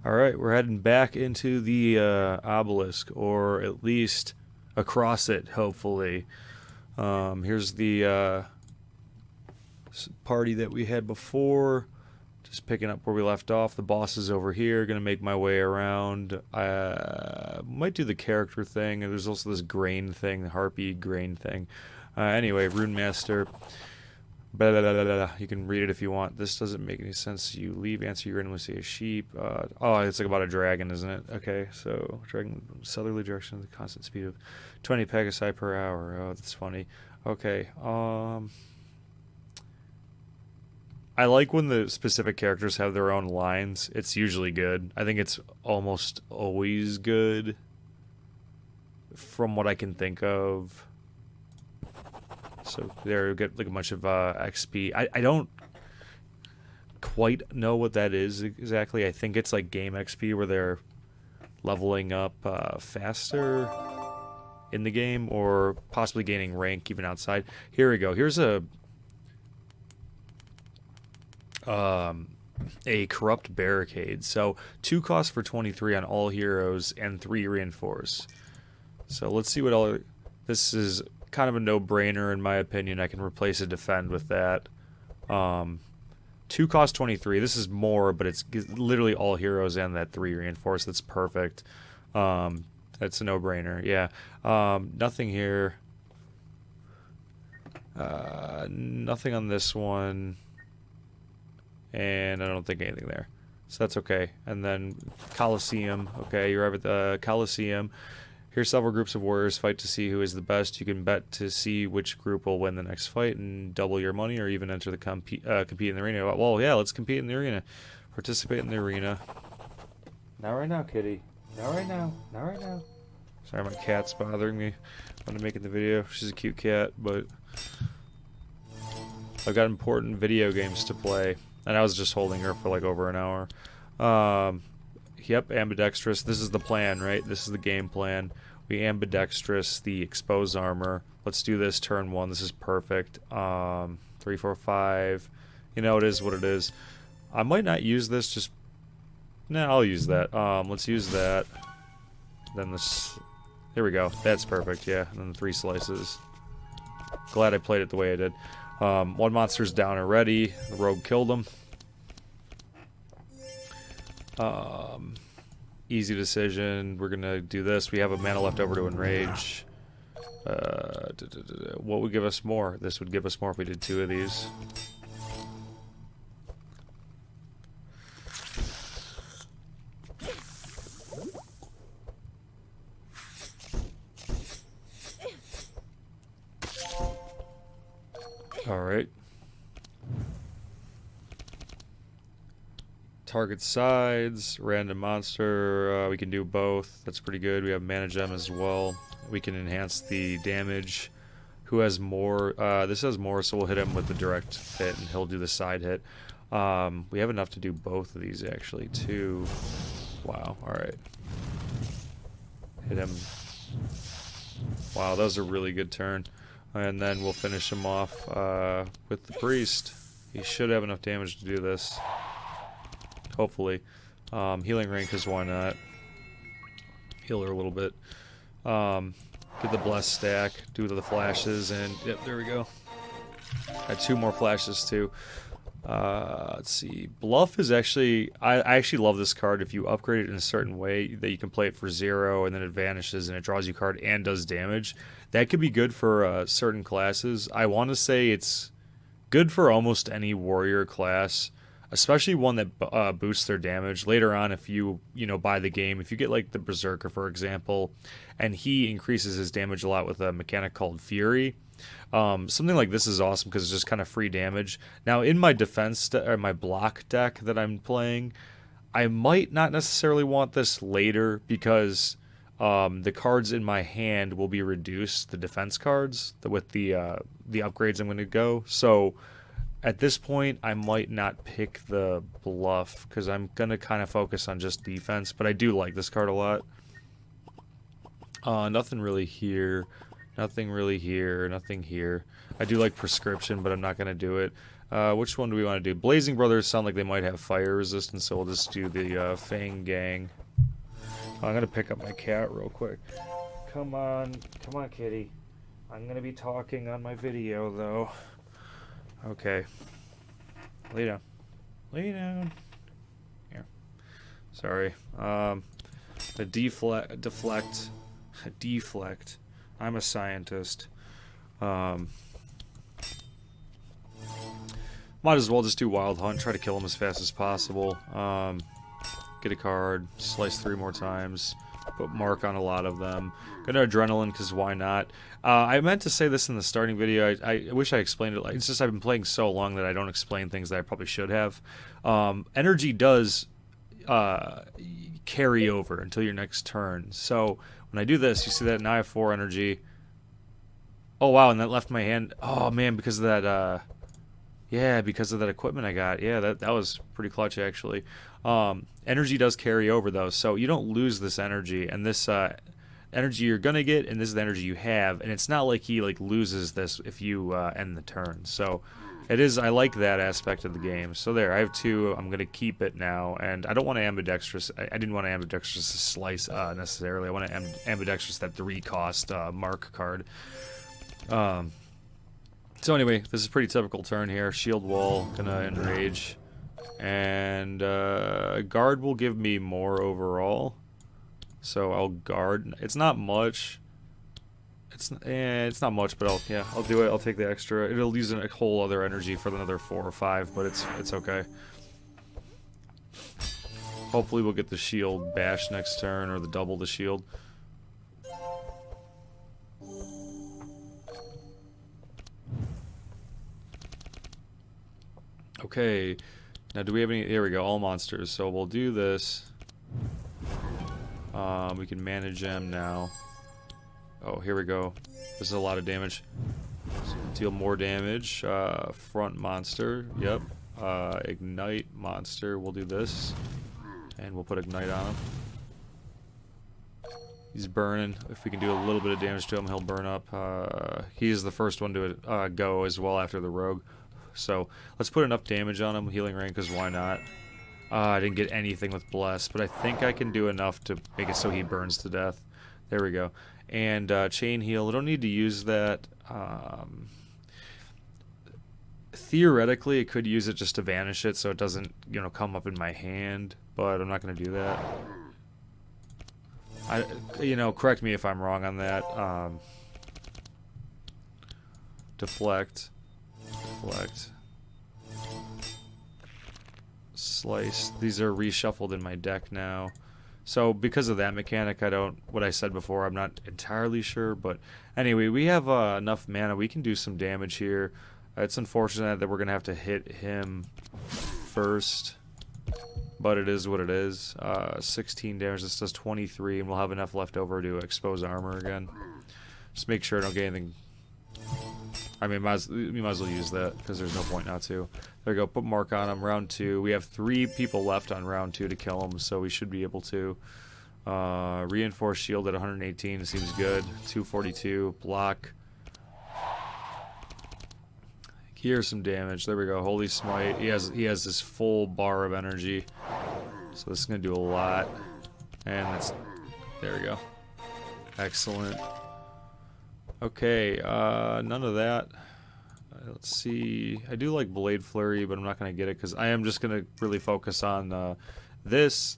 Alright, we're heading back into the Obelisk, or at least across it, hopefully. Here's the party that we had before. Just picking up where we left off. The boss is over here. Gonna make my way around. I might do the character thing. There's also this grain thing, the harpy grain thing. Anyway, Rune Master. Blah, blah, blah, blah, blah. You can read it if you want. This doesn't make any sense. You leave, answer, you randomly see a sheep. Oh, it's like about a dragon, isn't it? Okay, so dragon southerly direction with a constant speed of 20 pegasi per hour. Oh, that's funny. Okay, I like when the specific characters have their own lines. It's usually good. I think it's almost always good from what I can think of. So there, we get like a bunch of XP. I don't quite know what that is exactly. I think it's like game XP where they're leveling up faster in the game, or possibly gaining rank even outside. Here we go. Here's a corrupt barricade. So 2 cost for 23 on all heroes and 3 reinforce. So let's see what all. This is kind of a no-brainer in my opinion. I can replace a defend with that. 2 cost 23. This is more, but it's literally all heroes and that 3 reinforce. That's perfect. That's a no-brainer. Yeah. Nothing here. Nothing on this one. And I don't think anything there. So that's okay. And then Coliseum. Okay, you arrive at the Coliseum. Here's several groups of warriors fight to see who is the best. You can bet to see which group will win the next fight and double your money, or even enter the compete in the arena. Well, yeah, let's compete in the arena. Participate in the arena. Not right now, kitty. Not right now. Not right now. Sorry, my cat's bothering me when I'm making the video. She's a cute cat, but I've got important video games to play, and I was just holding her for like over an hour. Yep, ambidextrous. This is the plan, right? This is the game plan. We ambidextrous the expose armor. Let's do this turn 1. This is perfect. 3, 4, 5. You know, it is what it is. I might not use this. Just nah, I'll use that. Let's use that. Then this. Here we go. That's perfect. Yeah. And then the 3 slices. Glad I played it the way I did. 1 monster's down already. The rogue killed him. Easy decision. We're gonna do this. We have a mana left over to enrage. What would give us more? This would give us more if we did 2 of these. Alright. Target sides, random monster, we can do both. That's pretty good. We have mana gem as well. We can enhance the damage. Who has more? This has more, so we'll hit him with the direct hit and he'll do the side hit. We have enough to do both of these actually too. Wow, alright. Hit him. Wow, that was a really good turn. And then we'll finish him off with the priest. He should have enough damage to do this. Hopefully. Healing ring, because why not? Heal her a little bit. Get the bless stack, do the flashes, and yep, there we go. Had 2 more flashes too. Let's see. Bluff is actually... I actually love this card. If you upgrade it in a certain way, that you can play it for 0, and then it vanishes, and it draws you a card and does damage. That could be good for certain classes. I want to say it's good for almost any warrior class. Especially one that boosts their damage. Later on, if you buy the game, if you get like the Berserker, for example, and he increases his damage a lot with a mechanic called Fury, something like this is awesome because it's just kind of free damage. Now, in my defense or my block deck that I'm playing, I might not necessarily want this later because the cards in my hand will be reduced, the defense cards, with the upgrades I'm going to go. So at this point, I might not pick the bluff because I'm going to kind of focus on just defense, but I do like this card a lot. Nothing really here. Nothing really here. Nothing here. I do like prescription, but I'm not going to do it. Which one do we want to do? Blazing Brothers sound like they might have fire resistance, so we'll just do the Fang Gang. I'm gonna pick up my cat real quick. Come on, kitty. I'm gonna be talking on my video though. Okay. Lay down. Lay down. Here. Sorry. Deflect. I'm a scientist. Might as well just do Wild Hunt, try to kill him as fast as possible. Get a card, slice 3 more times, put mark on a lot of them. Go to Adrenaline, because why not? I meant to say this in the starting video. I wish I explained it. It's just I've been playing so long that I don't explain things that I probably should have. Energy does carry over until your next turn. So when I do this, you see that now I have 4 energy. Oh wow, and that left my hand. Oh man, because of that. Yeah, because of that equipment I got. Yeah, that was pretty clutch actually. Energy does carry over though, so you don't lose this energy, and this energy you're gonna get, and this is the energy you have, and it's not like he loses this if you end the turn. So it is. I like that aspect of the game. So there, I have 2. I'm gonna keep it now, and I don't want to ambidextrous. I didn't want to ambidextrous slice necessarily. I want to ambidextrous that 3 cost mark card. So anyway, this is a pretty typical turn here. Shield Wall, gonna enrage. And guard will give me more overall. So I'll guard. It's not much. It's not much, but I'll do it. I'll take the extra. It'll use a whole other energy for another 4 or 5, but it's okay. Hopefully we'll get the shield bash next turn, or the double the shield. Okay, now do we have any? There we go, all monsters. So we'll do this. We can manage them now. Oh, here we go. This is a lot of damage. So deal more damage. Front monster. Yep. Ignite monster. We'll do this, and we'll put ignite on him. He's burning. If we can do a little bit of damage to him, he'll burn up. He is the first one to go as well after the rogue. So let's put enough damage on him. Healing ring, because why not? I didn't get anything with bless, but I think I can do enough to make it so he burns to death. There we go. And chain heal. I don't need to use that. Theoretically, I could use it just to vanish it, so it doesn't, come up in my hand. But I'm not going to do that. Correct me if I'm wrong on that. Deflect. Deflect. Slice. These are reshuffled in my deck now. So because of that mechanic, what I said before, I'm not entirely sure. But anyway, we have enough mana. We can do some damage here. It's unfortunate that we're going to have to hit him first. But it is what it is. 16 damage. This does 23, and we'll have enough left over to expose armor again. Just make sure I don't get anything. I mean, we might as well use that, because there's no point not to. There we go. Put mark on him. Round 2. We have 3 people left on round 2 to kill him, so we should be able to. Reinforce shield at 118 seems good. 242. Block. Here's some damage. There we go. Holy Smite. He has this full bar of energy, so this is gonna do a lot. And there we go. Excellent. Okay, none of that. Let's see. I do like Blade Flurry, but I'm not going to get it because I am just going to really focus on this,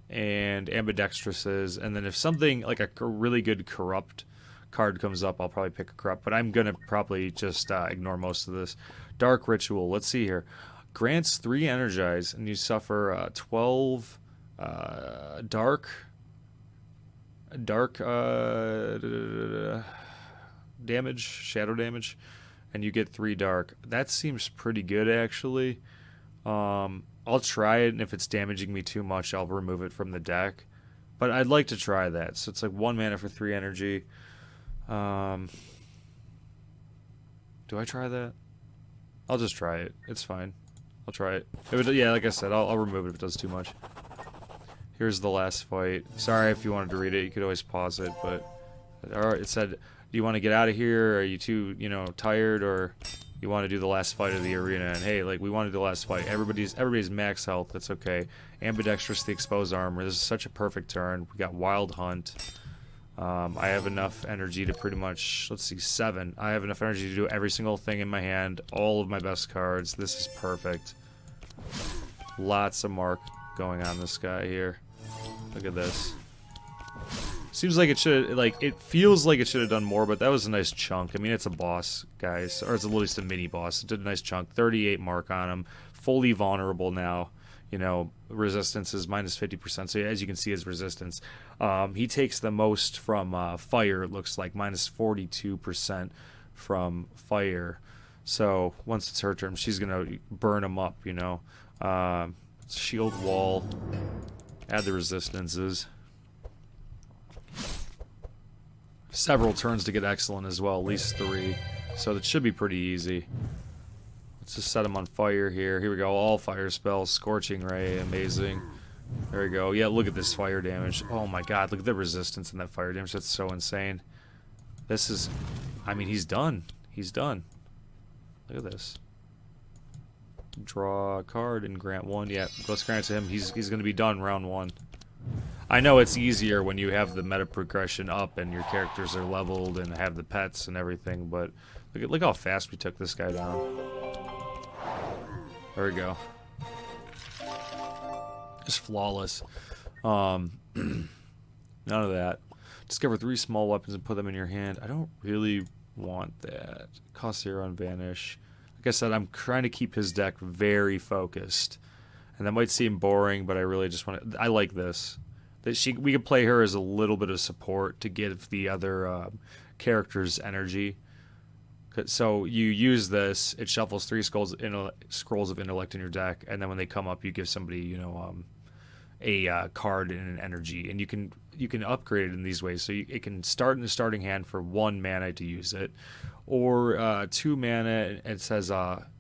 and Ambidextruses. And then if something like a really good Corrupt card comes up, I'll probably pick a Corrupt. But I'm going to probably just ignore most of this. Dark Ritual. Let's see here. Grants 3 Energize, and you suffer 12 dark damage, shadow damage, and you get 3 dark. That seems pretty good actually. I'll try it, and if it's damaging me too much, I'll remove it from the deck. But I'd like to try that. So it's like 1 mana for 3 energy. Do I try that? I'll just try it. It's fine. I'll try it. Yeah, like I said, I'll remove it if it does too much. Here's the last fight. Sorry if you wanted to read it. You could always pause it, but it said, "Do you want to get out of here? Are you too, tired?" Or You want to do the last fight of the arena, and hey, like, we want to do the last fight. Everybody's max health. That's okay. Ambidextrous, the exposed armor. This is such a perfect turn. We got Wild Hunt. I have enough energy to pretty much, let's see, 7. I have enough energy to do every single thing in my hand. All of my best cards. This is perfect. Lots of mark going on this guy here. Look at this. Seems like it should, like, it feels like it should have done more, but that was a nice chunk. I mean, it's a boss, guys, or it's at least a mini boss. It did a nice chunk. 38 mark on him. Fully vulnerable now. You know, resistance is minus 50%. So as you can see, his resistance. He takes the most from fire. It looks like minus 42% from fire. So once it's her turn, she's gonna burn him up. You know, shield wall. Add the resistances. Several turns to get excellent as well, at least 3. So that should be pretty easy. Let's just set him on fire here. Here we go, all fire spells. Scorching Ray, amazing. There we go. Yeah, look at this fire damage. Oh my god, look at the resistance in that fire damage. That's so insane. This is... I mean, he's done. He's done. Look at this. Draw a card and grant 1. Yeah, let's grant it to him. He's going to be done round 1. I know it's easier when you have the meta progression up and your characters are leveled and have the pets and everything, but look how fast we took this guy down. There we go. Just flawless. None of that. Discover 3 small weapons and put them in your hand. I don't really want that. Cost 0 on Vanish. Like I said, I'm trying to keep his deck very focused. And that might seem boring, but I really just want to... I like this. We could play her as a little bit of support to give the other characters energy. So you use this, it shuffles 3 scrolls of intellect in your deck, and then when they come up, you give somebody, you know, a card and an energy, and you can upgrade it in these ways. So it can start in the starting hand for 1 mana to use it, or 2 mana. It says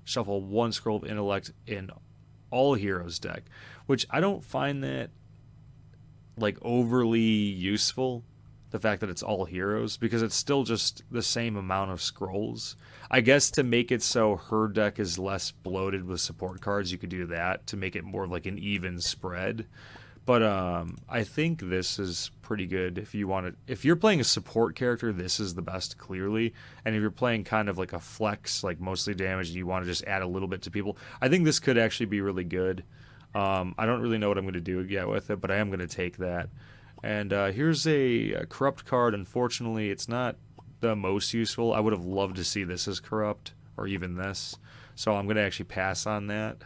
shuffle 1 scroll of intellect in all heroes deck, which I don't find that like overly useful, the fact that it's all heroes, because it's still just the same amount of scrolls. I guess to make it so her deck is less bloated with support cards, you could do that to make it more like an even spread. But I think this is pretty good if you want to. If you're playing a support character, this is the best, clearly. And if you're playing kind of like a flex, like mostly damage, and you want to just add a little bit to people, I think this could actually be really good. I don't really know what I'm going to do yet with it, but I am going to take that. And here's a corrupt card. Unfortunately, it's not the most useful. I would have loved to see this as corrupt, or even this. So I'm going to actually pass on that.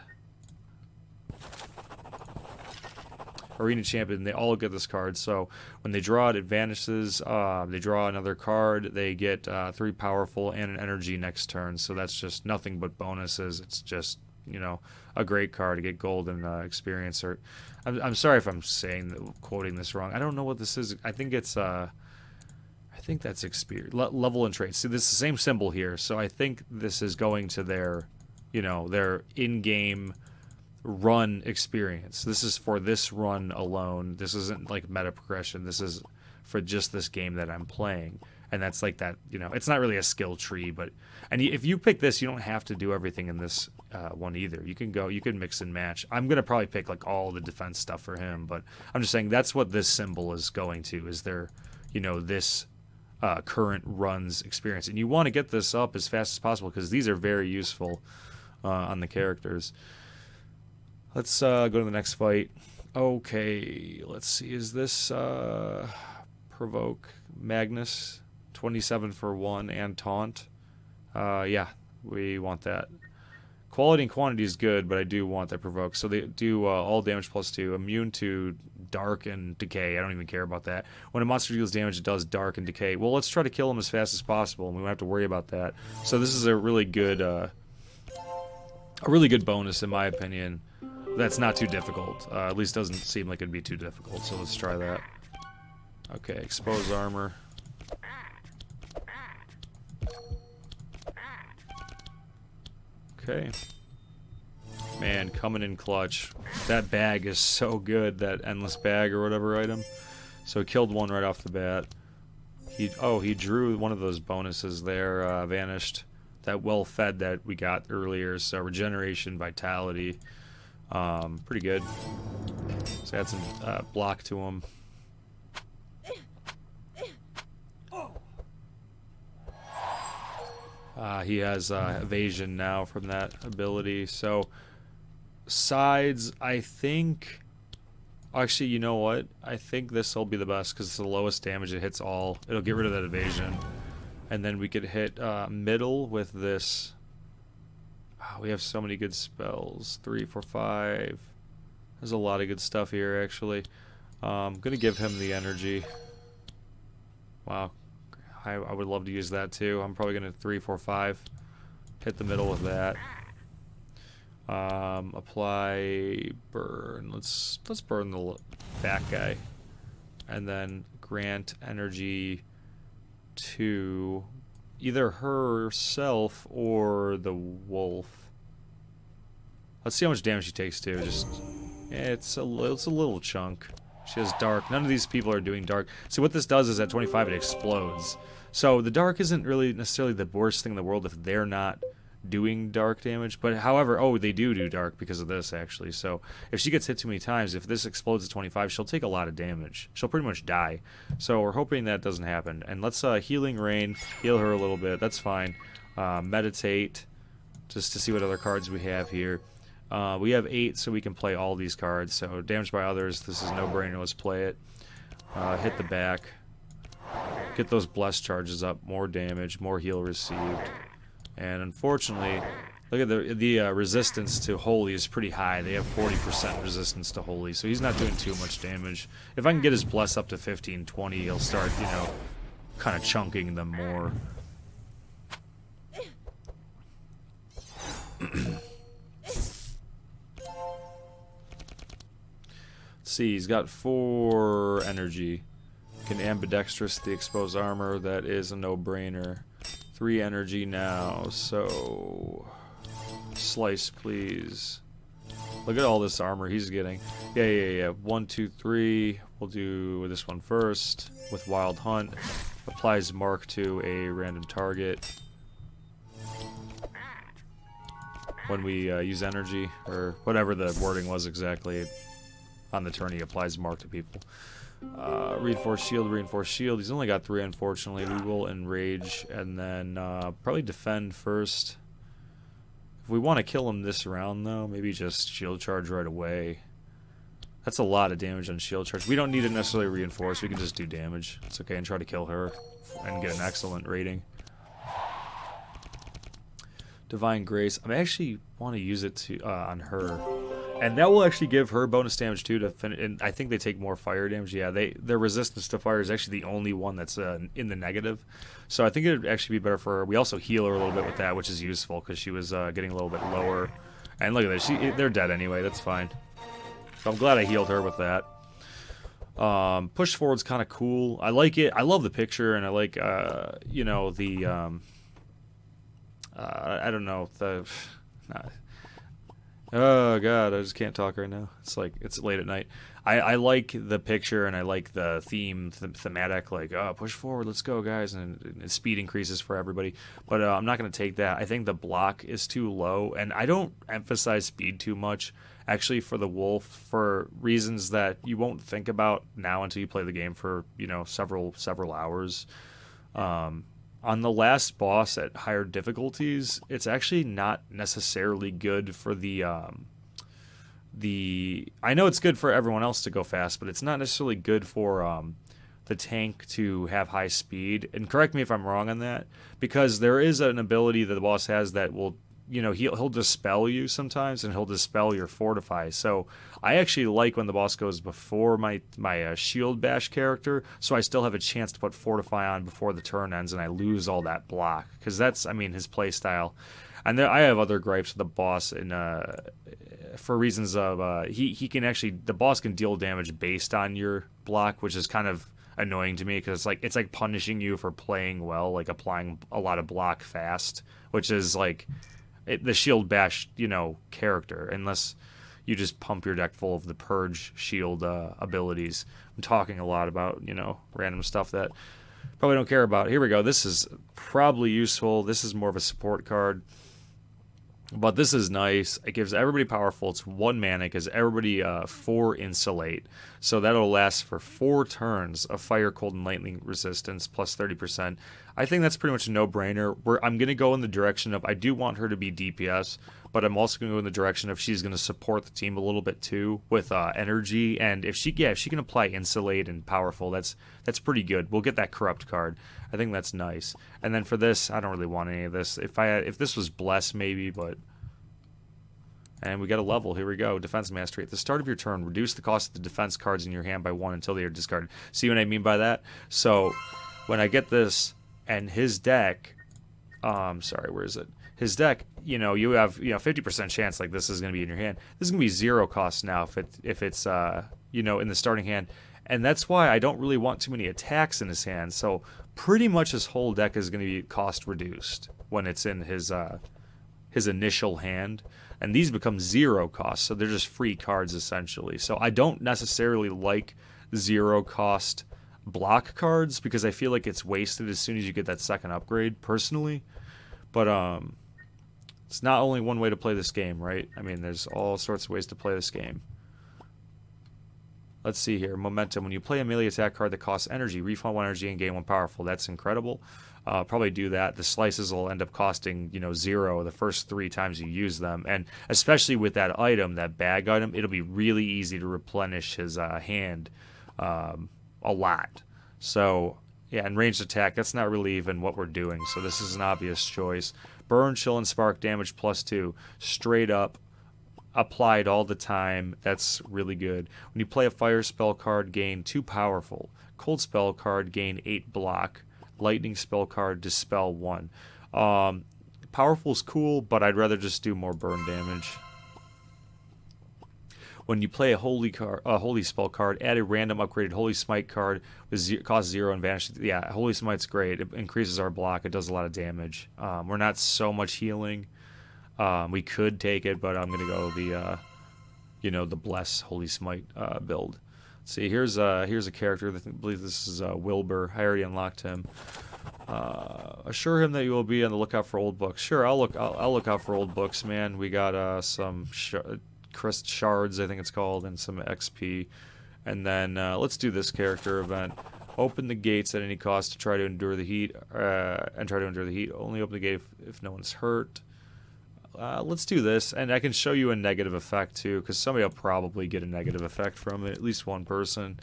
Arena Champion, they all get this card. So when they draw it, it vanishes. They draw another card. They get 3 powerful and an energy next turn. So that's just nothing but bonuses. It's just, you know, a great card to get gold and experience. Or I'm sorry if I'm quoting this wrong. I don't know what this is. I think it's I think that's experience, level and traits. See, this is the same symbol here. So I think this is going to their, you know, their in-game run experience. This is for this run alone. This isn't like meta progression. This is for just this game that I'm playing. And that's like that, you know, it's not really a skill tree, but, and if you pick this, you don't have to do everything in this one either. You can mix and match. I'm going to probably pick like all the defense stuff for him, but I'm just saying that's what this symbol is going to, is their, you know, this current run's experience. And you want to get this up as fast as possible because these are very useful on the characters. Let's go to the next fight. Okay, let's see. Is this Provoke Magnus? 27 for 1 and Taunt. Yeah, we want that. Quality and quantity is good, but I do want that Provoke. So they do all damage plus 2. Immune to Dark and Decay. I don't even care about that. When a monster deals damage, it does Dark and Decay. Well, let's try to kill him as fast as possible, and we won't have to worry about that. So this is a really good bonus, in my opinion. That's not too difficult. At least doesn't seem like it'd be too difficult. So let's try that. Okay, expose armor. Okay. Man, coming in clutch. That bag is so good, that endless bag or whatever item. So he killed one right off the bat. He drew one of those bonuses there, vanished. that well fed that we got earlier. So regeneration, vitality, pretty good. So add some block to him. He has evasion now from that ability. So sides, I think. Actually, you know what? I think this will be the best because it's the lowest damage. It hits all. It'll get rid of that evasion. And then we could hit middle with this. Oh, we have so many good spells. 3, 4, 5. There's a lot of good stuff here, actually. I'm going to give him the energy. Wow. I would love to use that, too. I'm probably going to 3, 4, 5. Hit the middle with that. Apply burn. Let's burn the back guy. And then grant energy to either herself or the wolf. Let's see how much damage she takes too. Just it's a little chunk. She has dark. None of these people are doing dark. See what this does is at 25 it explodes. So the dark isn't really necessarily the worst thing in the world if they're not doing dark damage. But however, oh, they do dark because of this actually. So if she gets hit too many times, if this explodes at 25, she'll take a lot of damage. She'll pretty much die. So we're hoping that doesn't happen. And let's healing rain, heal her a little bit. That's fine. Meditate, just to see what other cards we have here. We have 8, so we can play all these cards. So damage by others, this is no brainer. Let's play it. Hit the back. Get those blessed charges up. More damage, more heal received. And unfortunately, look at the resistance to holy is pretty high. They have 40% resistance to holy, so he's not doing too much damage. If I can get his bless up to 15, 20, he'll start, you know, kind of chunking them more. Let's see, he's got 4 energy. Can ambidextrous the exposed armor. That is a no-brainer. 3 energy now, so slice, please. Look at all this armor he's getting. Yeah. 1, 2, 3. We'll do this one first with Wild Hunt. Applies mark to a random target. When we use energy, or whatever the wording was exactly, on the turn he applies mark to people. Reinforced shield. He's only got 3, unfortunately. We will enrage and then probably defend first. If we want to kill him this round, though, maybe just shield charge right away. That's a lot of damage on shield charge. We don't need to necessarily reinforce. We can just do damage. It's okay, and try to kill her and get an excellent rating. Divine Grace. I actually want to use it to on her. And that will actually give her bonus damage too to finish. And I think they take more fire damage. Yeah, their resistance to fire is actually the only one that's in the negative. So I think it would actually be better for her. We also heal her a little bit with that, which is useful because she was getting a little bit lower. And look at this, they're dead anyway. That's fine. So I'm glad I healed her with that. Push forward's kind of cool. I like it. I love the picture, and I like you know, the I don't know, the. Oh god, I just can't talk right now. It's like it's late at night. I like the picture and I like the thematic, like push forward, let's go guys, and speed increases for everybody. But I'm not going to take that. I think the block is too low, and I don't emphasize speed too much actually for the wolf for reasons that you won't think about now until you play the game for, you know, several hours. On the last boss at higher difficulties, it's actually not necessarily good for the I know it's good for everyone else to go fast, but it's not necessarily good for the tank to have high speed. And correct me if I'm wrong on that, because there is an ability that the boss has that will, you know, he'll dispel you sometimes, and he'll dispel your fortify. So I actually like when the boss goes before my shield bash character, so I still have a chance to put fortify on before the turn ends, and I lose all that block, because that's, I mean, his play style. And I have other gripes with the boss, and for reasons of he can actually, the boss can deal damage based on your block, which is kind of annoying to me, because it's like punishing you for playing well, like applying a lot of block fast, which is like the shield bash, you know, character, unless you just pump your deck full of the purge shield abilities. I'm talking a lot about, you know, random stuff that Probably don't care about. Here we go. This is probably useful. This is more of a support card. But this is nice. It gives everybody powerful. It's 1 mana because everybody 4 insulate. So that'll last for 4 turns of fire, cold, and lightning resistance plus 30%. I think that's pretty much a no-brainer. I'm going to go in the direction of I do want her to be DPS, but I'm also going to go in the direction of she's going to support the team a little bit too with energy. And if she can apply insulate and powerful, that's pretty good. We'll get that corrupt card. I think that's nice. And then for this, I don't really want any of this. If this was bless maybe, but. And we got a level. Here we go. Defense Mastery. At the start of your turn, reduce the cost of the defense cards in your hand by 1 until they are discarded. See what I mean by that? So when I get this and his deck, sorry, where is it? His deck, you have 50% chance like this is going to be in your hand. This is going to be 0 cost now if it's in the starting hand. And that's why I don't really want too many attacks in his hand. So pretty much his whole deck is going to be cost reduced when it's in his initial hand. And these become 0 cost, so they're just free cards essentially. So I don't necessarily like 0 cost block cards because I feel like it's wasted as soon as you get that second upgrade personally. But it's not only one way to play this game, right? I mean, there's all sorts of ways to play this game. Let's see here. Momentum. When you play a melee attack card that costs energy, refund 1 energy and gain 1 powerful. That's incredible. Probably do that. The slices will end up costing 0 the first 3 times you use them. And especially with that item, that bag item, it'll be really easy to replenish his hand a lot. So, yeah, and ranged attack, that's not really even what we're doing. So this is an obvious choice. Burn, chill, and spark damage +2. Straight up. Applied all the time. That's really good. When you play a fire spell card, gain 2 powerful. Cold spell card, gain 8 block. Lightning spell card, dispel 1. Powerful's cool, but I'd rather just do more burn damage. When you play a holy spell card, add a random upgraded holy smite card with cost 0 and vanish. Yeah, holy smite's great. It increases our block. It does a lot of damage. We're not so much healing. We could take it, but I'm gonna go the bless holy smite build. Let's see, here's a character. I believe this is Wilbur. I already unlocked him. Assure him that you will be on the lookout for old books. Sure, I'll look out for old books, man. We got some crest shards, I think it's called, and some XP. And then let's do this character event. Open the gates at any cost to try to endure the heat. Only open the gate if no one's hurt. Let's do this, and I can show you a negative effect too, because somebody will probably get a negative effect from it, at least one person.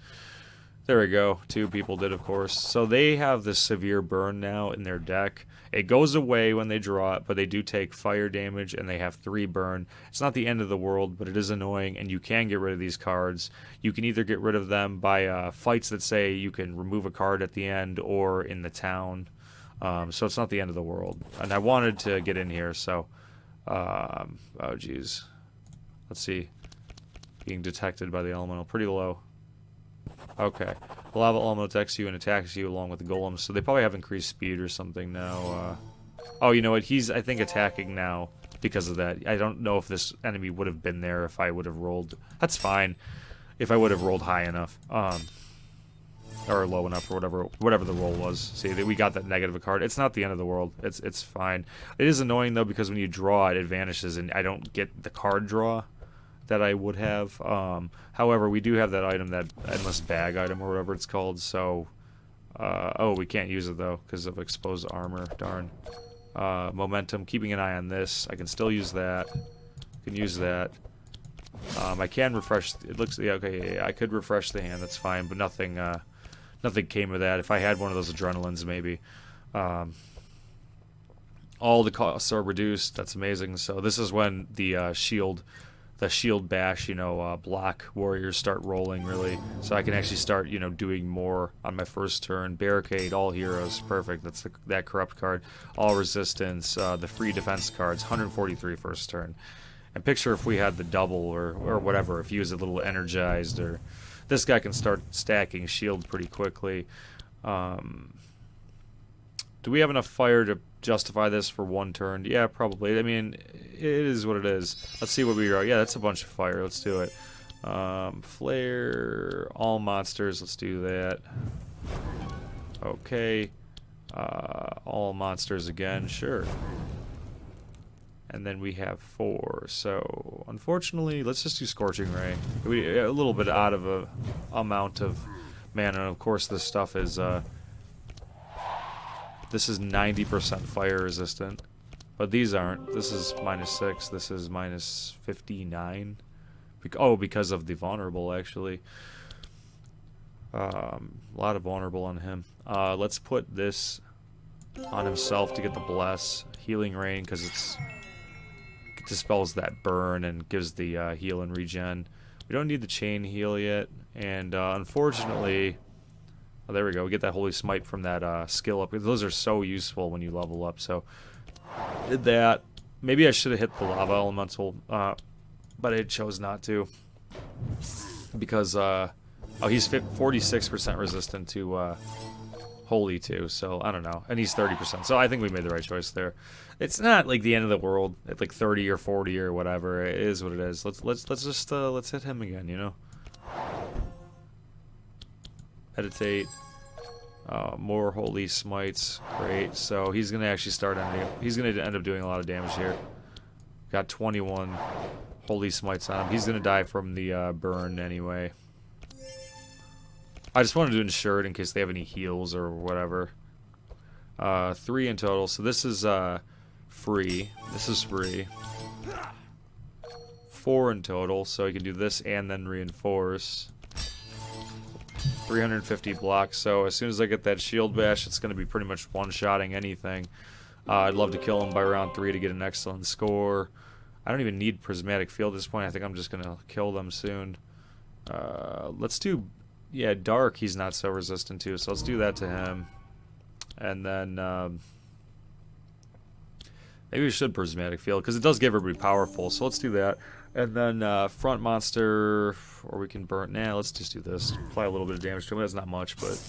There we go, 2 people did, of course. So they have this severe burn now in their deck. It goes away when they draw it, but they do take fire damage, and they have 3 burn. It's not the end of the world, but it is annoying, and you can get rid of these cards. You can either get rid of them by fights that say you can remove a card at the end, or in the town. So it's not the end of the world. And I wanted to get in here, so... oh geez. Let's see. Being detected by the elemental. Pretty low. Okay. The lava elemental attacks you and attacks you along with the golems. So they probably have increased speed or something now. Oh, you know what? He's, I think, attacking now because of that. I don't know if this enemy would have been there if I would have rolled. That's fine. If I would have rolled high enough. Or low enough, or whatever the roll was. See, we got that negative card. It's not the end of the world. It's fine. It is annoying though because when you draw it, it vanishes, and I don't get the card draw that I would have. However, we do have that item, that endless bag item or whatever it's called. So, oh, we can't use it though because of exposed armor. Darn. Momentum. Keeping an eye on this. I can still use that. Can use that. I can refresh. It looks. Yeah, okay. Yeah, I could refresh the hand. That's fine, but nothing. Nothing came of that. If I had one of those adrenalines, maybe. All the costs are reduced. That's amazing. So this is when the shield bash, block warriors start rolling, really. So I can actually start, doing more on my first turn. Barricade, all heroes, perfect. That's that corrupt card. All resistance, the free defense cards, 143 first turn. And picture if we had the double or whatever, if he was a little energized or... This guy can start stacking shield pretty quickly. Do we have enough fire to justify this for 1 turn? Yeah, probably. I mean, it is what it is. Let's see what we are. Yeah, that's a bunch of fire. Let's do it. Flare, all monsters. Let's do that. Okay. All monsters again, sure. And then we have 4. So, unfortunately, let's just do Scorching Ray. A little bit out of a amount of mana. And of course, this stuff is, this is 90% fire resistant. But these aren't. This is -6. This is -59. Oh, because of the vulnerable, actually. A lot of vulnerable on him. Let's put this on himself to get the Bless. Healing Rain, because it dispels that burn and gives the heal and regen. We don't need the chain heal yet. And unfortunately... Oh, there we go. We get that Holy Smite from that skill up. Those are so useful when you level up. So, did that. Maybe I should have hit the Lava Elemental, but I chose not to. Because, oh, he's 46% resistant to Holy, too. So, I don't know. And he's 30%. So, I think we made the right choice there. It's not, like, the end of the world at, like, 30 or 40 or whatever. It is what it is. Let's just, let's hit him again, you know? Meditate. More Holy Smites. Great. So he's going to actually he's going to end up doing a lot of damage here. Got 21 Holy Smites on him. He's going to die from the burn anyway. I just wanted to ensure it in case they have any heals or whatever. 3 in total. So this is free. This is free. 4 in total. So he can do this and then reinforce. 350 blocks, so as soon as I get that shield bash, it's going to be pretty much one-shotting anything. I'd love to kill him by round 3 to get an excellent score. I don't even need Prismatic Field at this point. I think I'm just going to kill them soon. Let's do... Yeah, Dark he's not so resistant to, so let's do that to him. And then... maybe we should Prismatic Field, because it does give everybody powerful, so let's do that. And then front monster, or we can burn... Nah, let's just do this. Apply a little bit of damage to him. That's not much, but...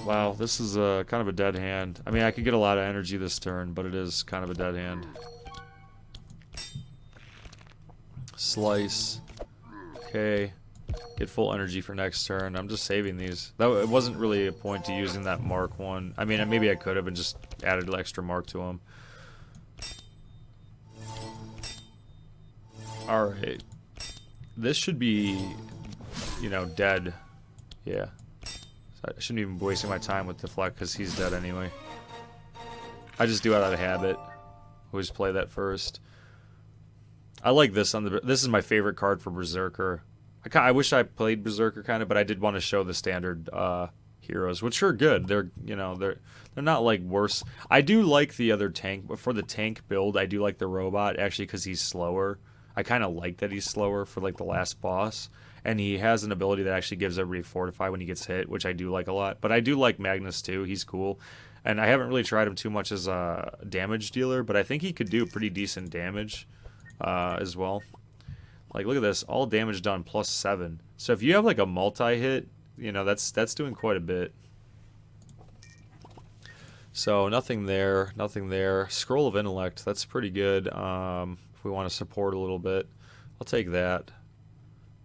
Wow, this is kind of a dead hand. I mean, I could get a lot of energy this turn, but it is kind of a dead hand. Slice. Okay. Get full energy for next turn. I'm just saving these. It wasn't really a point to using that Mark 1. I mean, maybe I could have and just added an extra mark to them. Alright. This should be, you know, dead. Yeah. So I shouldn't even be wasting my time with Deflect because he's dead anyway. I just do it out of habit. Always play that first. I like this on the... This is my favorite card for Berserker. I wish I played Berserker kind of, but I did want to show the standard heroes, which are good. They're, you know, they're not like worse. I do like the other tank, but for the tank build, I do like the robot actually because he's slower. I kind of like that he's slower for like the last boss, and he has an ability that actually gives everybody Fortify when he gets hit, which I do like a lot. But I do like Magnus too. He's cool, and I haven't really tried him too much as a damage dealer, but I think he could do pretty decent damage as well. Like, look at this. All damage done +7. So if you have, like, a multi-hit, you know, that's doing quite a bit. So, nothing there. Nothing there. Scroll of Intellect. That's pretty good if we want to support a little bit. I'll take that.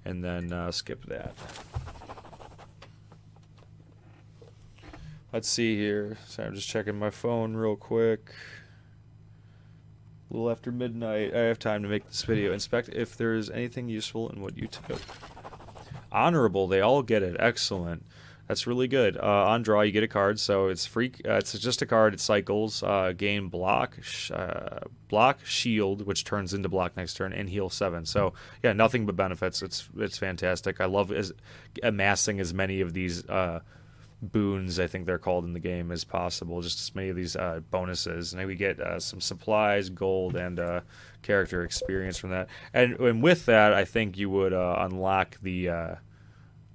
And then skip that. Let's see here. So I'm just checking my phone real quick. A little after midnight. I have time to make this video. Inspect if there is anything useful in what you took. Honorable. They all get it. Excellent. That's really good. On draw, you get a card, so it's free. It's just a card. It cycles. Gain block, shield, which turns into block next turn, and heal 7. So yeah, nothing but benefits. It's fantastic. I love amassing as many of these boons, I think they're called in the game, as possible. Just as many of these bonuses, and then we get some supplies, gold, and character experience from that. And with that, I think you would unlock the.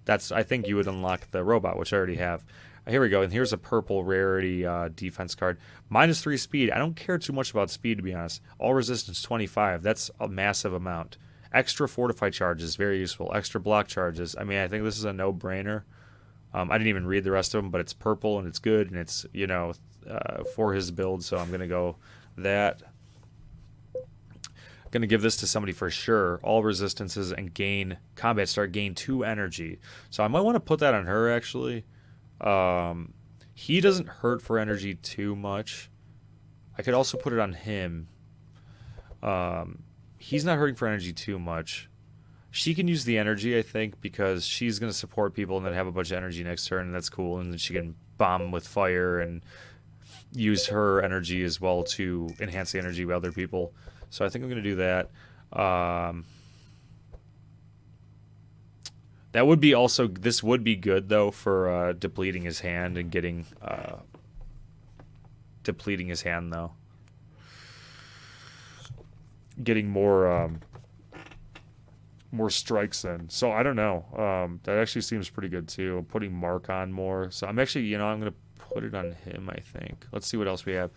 I think you would unlock the robot, which I already have. Here we go, and here's a purple rarity defense card. -3 speed. I don't care too much about speed, to be honest. All resistance 25. That's a massive amount. Extra fortify charges, very useful. Extra block charges. I mean, I think this is a no-brainer. I didn't even read the rest of them, but it's purple and it's good, and it's, you know, for his build, so I'm going to go that. Going to give this to somebody for sure. All resistances and gain combat start, gain 2 energy. So I might want to put that on her, actually. He doesn't hurt for energy too much. I could also put it on him. He's not hurting for energy too much. She can use the energy, I think, because she's going to support people and then have a bunch of energy next turn, and that's cool. And then she can bomb with fire and use her energy as well to enhance the energy of other people. So I think I'm going to do that. That would be also, this would be good, though, for depleting his hand and getting, depleting his hand, though. Getting more strikes in. So I don't know. That actually seems pretty good, too. I'm putting Mark on more. So I'm actually, you know, I'm going to put it on him, I think. Let's see what else we have.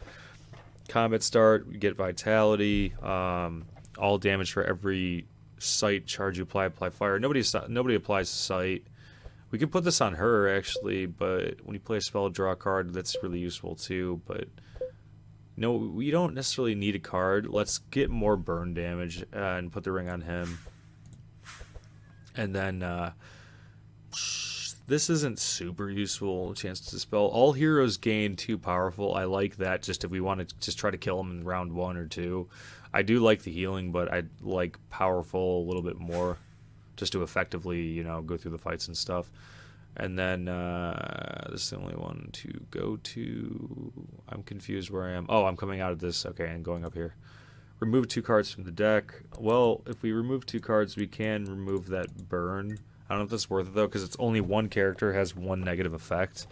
Combat start, we get vitality, all damage for every sight charge you apply fire. Nobody applies sight. We could put this on her, actually, but when you play a spell, draw a card. That's really useful too, but no, we don't necessarily need a card. Let's get more burn damage and put the ring on him. And then this isn't super useful. Chance to dispel. All heroes gain 2 powerful. I like that, just if we want to just try to kill them in round 1 or 2. I do like the healing, but I like powerful a little bit more, just to effectively, you know, go through the fights and stuff. And then this is the only one to go to. I'm confused where I am. Oh, I'm coming out of this. Okay, and going up here. Remove 2 cards from the deck. Well, if we remove 2 cards, we can remove that burn. I don't know if that's worth it, though, because it's only one character has 1 negative effect.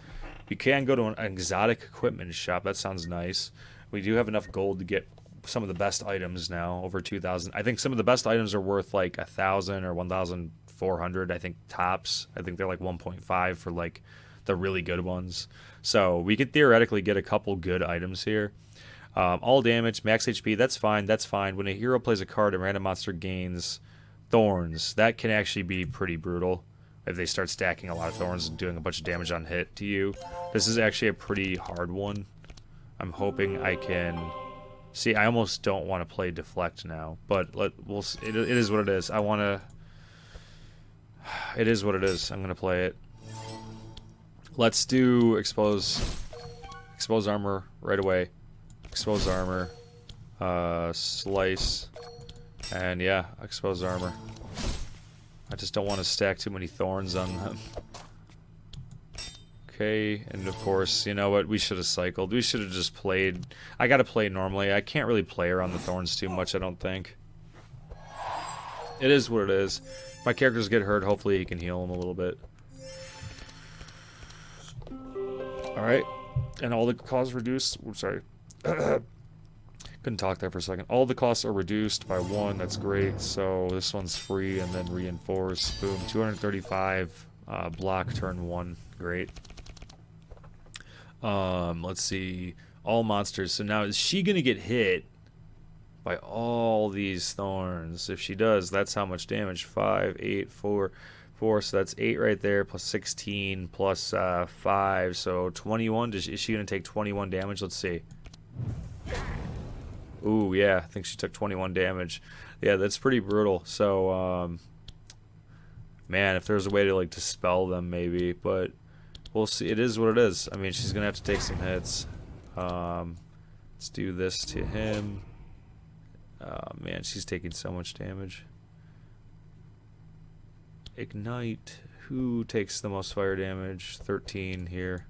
You can go to an exotic equipment shop. That sounds nice. We do have enough gold to get some of the best items now, over 2,000. I think some of the best items are worth like 1,000 or 1,400, I think, tops. I think they're like 1.5 for like the really good ones. So we could theoretically get a couple good items here. All damage, max HP, that's fine, that's fine. When a hero plays a card, a random monster gains thorns. That can actually be pretty brutal if they start stacking a lot of thorns and doing a bunch of damage on hit to you. This is actually a pretty hard one. I'm hoping I can... See, I almost don't want to play deflect now, but we'll. It is what it is. I want to. It is what it is. I'm gonna play it. Let's do expose armor right away. Expose armor, slice, and yeah, expose armor. I just don't want to stack too many thorns on them. Okay, and of course, you know what, we should have cycled. We should have just played. I gotta play normally. I can't really play around the thorns too much, I don't think. It is what it is. If my characters get hurt, hopefully he can heal them a little bit. Alright, and all the costs reduced. I'm sorry. Couldn't talk there for a second. All the costs are reduced by 1, that's great. So this one's free, and then reinforce. Boom, 235 block turn 1, great. Let's see, all monsters. So now is she gonna get hit by all these thorns? If she does, that's how much damage. 5, 8, 4, so that's 8 right there, plus 16, plus 5, so 21. Is she gonna take 21 damage? Let's see. Ooh, yeah, I think she took 21 damage. Yeah, that's pretty brutal. So, man, if there's a way to, like, dispel them, maybe, but we'll see. It is what it is. I mean, she's gonna have to take some hits. Let's do this to him. Man, she's taking so much damage. Ignite. Who takes the most fire damage? 13 here.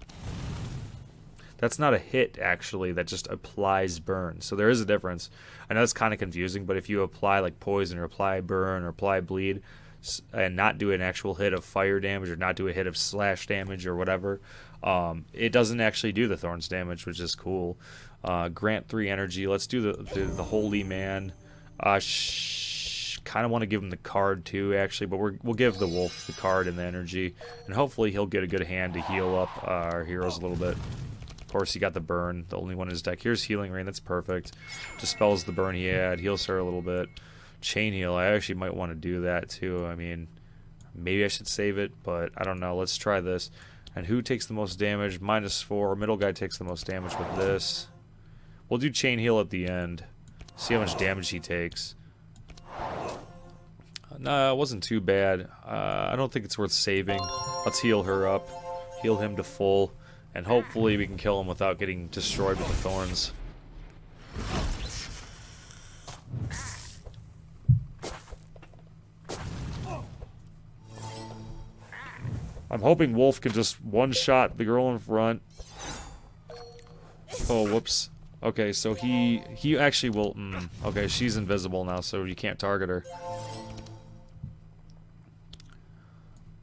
That's not a hit, actually. That just applies burn. So there is a difference. I know it's kind of confusing, but if you apply like poison or apply burn or apply bleed and not do an actual hit of fire damage or not do a hit of slash damage or whatever, it doesn't actually do the thorns damage, which is cool. Grant 3 energy. Let's do the holy man. Kind of want to give him the card too, actually, but we'll give the wolf the card and the energy, and hopefully he'll get a good hand to heal up our heroes a little bit. Of course, he got the burn, the only one in his deck. Here's Healing Rain, that's perfect. Dispels the burn he had, heals her a little bit. Chain Heal, I actually might want to do that too. I mean, maybe I should save it, but I don't know. Let's try this. And who takes the most damage? -4. Middle guy takes the most damage with this. We'll do chain heal at the end. See how much damage he takes. No, it wasn't too bad. I don't think it's worth saving. Let's heal her up. Heal him to full. And hopefully we can kill him without getting destroyed with the thorns. I'm hoping Wolf can just one-shot the girl in front. Oh, whoops. Okay, so he actually will... okay, she's invisible now, so you can't target her.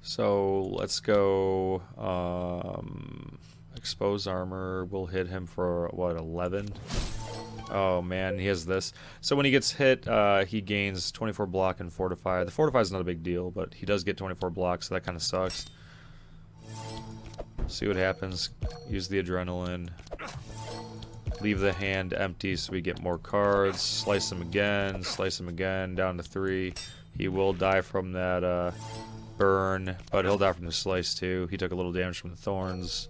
So, let's go... expose armor. We'll hit him for, what, 11? Oh, man, he has this. So when he gets hit, he gains 24 block and fortify. The fortify is not a big deal, but he does get 24 block, so that kind of sucks. See what happens. Use the adrenaline. Leave the hand empty so we get more cards. Slice him again, down to 3. He will die from that burn, but he'll die from the slice too. He took a little damage from the thorns.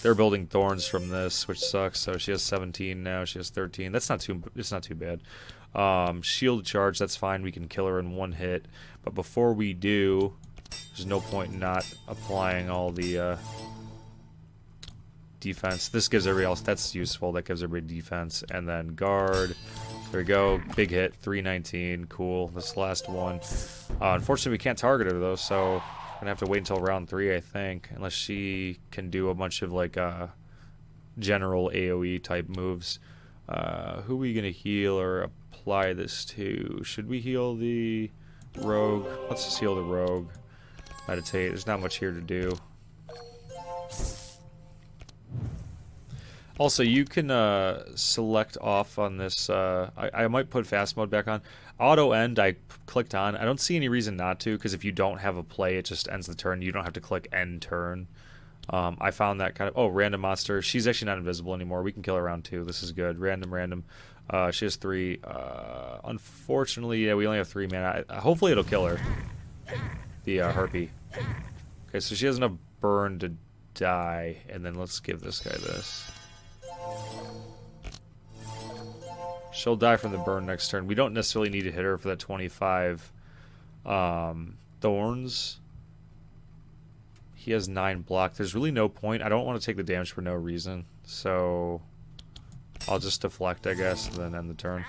They're building thorns from this, which sucks. So she has 17 now. She has 13. It's not too bad. Shield charge, that's fine. We can kill her in one hit. But before we do, there's no point in not applying all the defense. This gives everybody else, that's useful. That gives everybody defense. And then guard. There we go. Big hit. 319. Cool. This last one. Unfortunately, we can't target her, though, so I'm going to have to wait until round 3, I think. Unless she can do a bunch of, like, general AoE type moves. Who are we going to heal or apply this to? Should we heal the rogue? Let's just heal the rogue. Meditate. There's not much here to do. Also, you can select off on this. I might put fast mode back on. Auto end, I clicked on. I don't see any reason not to, because if you don't have a play, it just ends the turn. You don't have to click end turn. I found that kind of... Oh, random monster. She's actually not invisible anymore. We can kill her round 2. This is good. Random. She has 3. Unfortunately, yeah, we only have 3 mana. Hopefully it'll kill her. The harpy. Okay, so she has enough burn to die. And then let's give this guy this. She'll die from the burn next turn. We don't necessarily need to hit her for that 25 thorns. He has 9 block. There's really no point. I don't want to take the damage for no reason. So I'll just deflect, I guess, and then end the turn.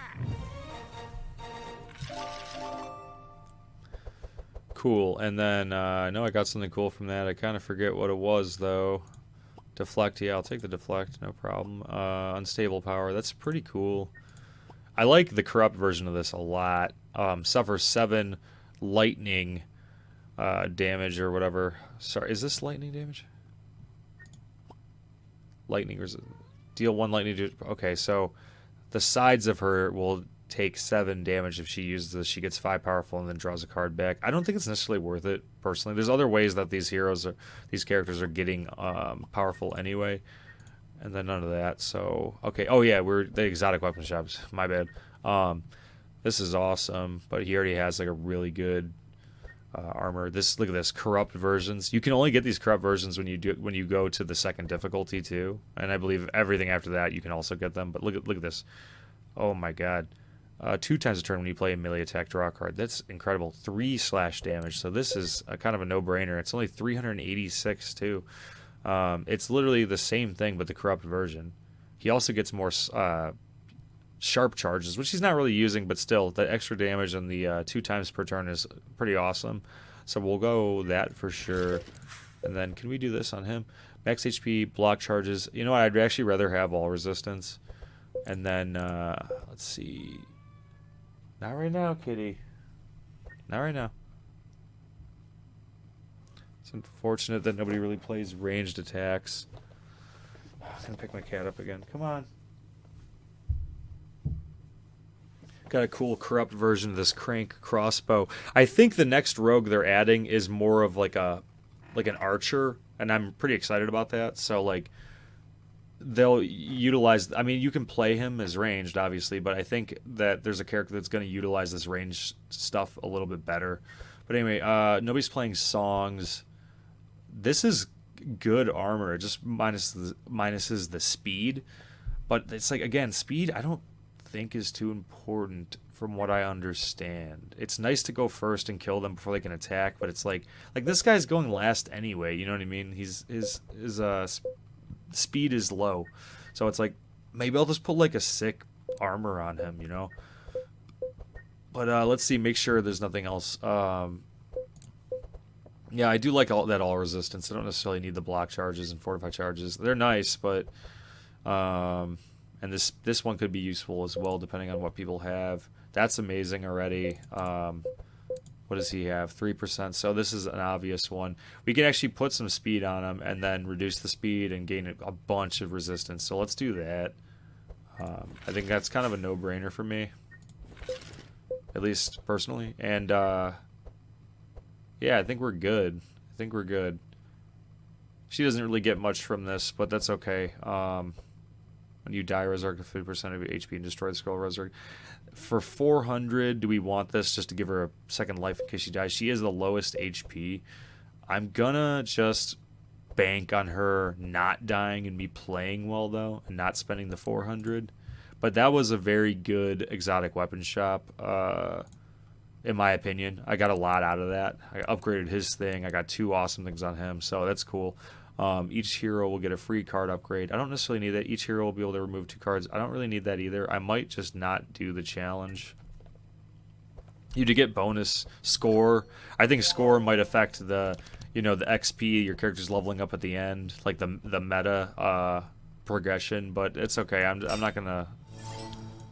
Cool. And then I know I got something cool from that. I kind of forget what it was, though. Deflect, yeah, I'll take the deflect, no problem. Unstable power, that's pretty cool. I like the corrupt version of this a lot. Suffers 7 lightning damage or whatever. Sorry, is this lightning damage? Lightning, or is it? Deal 1 lightning damage. Okay, so the sides of her will take 7 damage if she uses this. She gets 5 powerful and then draws a card back. I don't think it's necessarily worth it, personally. There's other ways that these characters are getting powerful anyway. And then none of that, so... Okay, oh yeah, we're the exotic weapon shops. My bad. This is awesome, but he already has like a really good armor. Look at this, corrupt versions. You can only get these corrupt versions when you go to the 2nd difficulty too. And I believe everything after that you can also get them. But look at this. Oh my god. 2 times a turn when you play a melee attack, draw a card. That's incredible. 3 slash damage. So this is a kind of a no-brainer. It's only 386 too. It's literally the same thing, but the corrupt version. He also gets more sharp charges, which he's not really using, but still, the extra damage and the 2 times per turn is pretty awesome. So we'll go that for sure. And then, can we do this on him? Max HP, block charges. You know what? I'd actually rather have all resistance. And then, let's see. Not right now, kitty. Not right now. It's unfortunate that nobody really plays ranged attacks. I'm gonna pick my cat up again. Come on. Got a cool corrupt version of this crank crossbow. I think the next rogue they're adding is more of like an archer, and I'm pretty excited about that. So like they'll utilize, I mean, you can play him as ranged obviously, but I think that there's a character that's going to utilize this ranged stuff a little bit better. But anyway, nobody's playing songs. This is good armor. It just minuses the speed. But it's like, again, speed I don't think is too important from what I understand. It's nice to go first and kill them before they can attack, but it's like this guy's going last anyway, you know what I mean? His speed is low. So it's like maybe I'll just put like a sick armor on him, you know? But let's see, make sure there's nothing else. Yeah, I do like all resistance. I don't necessarily need the block charges and fortify charges. They're nice, but and this one could be useful as well, depending on what people have. That's amazing already. What does he have? 3%. So this is an obvious one. We can actually put some speed on him and then reduce the speed and gain a bunch of resistance. So let's do that. I think that's kind of a no-brainer for me, at least personally. And yeah, I think we're good. I think we're good. She doesn't really get much from this, but that's okay. When you die, resurrect 50% of your HP and destroy the scroll resurrect. For 400, do we want this just to give her a second life in case she dies? She is the lowest HP. I'm gonna just bank on her not dying and me playing well, though, and not spending the 400. But that was a very good exotic weapon shop, in my opinion. I got a lot out of that. I upgraded his thing. I got 2 awesome things on him, so that's cool. Each hero will get a free card upgrade. I don't necessarily need that. Each hero will be able to remove 2 cards. I don't really need that either. I might just not do the challenge. You do get bonus score. I think score might affect the, the XP your character's leveling up at the end, like the meta progression. But it's okay. I'm not gonna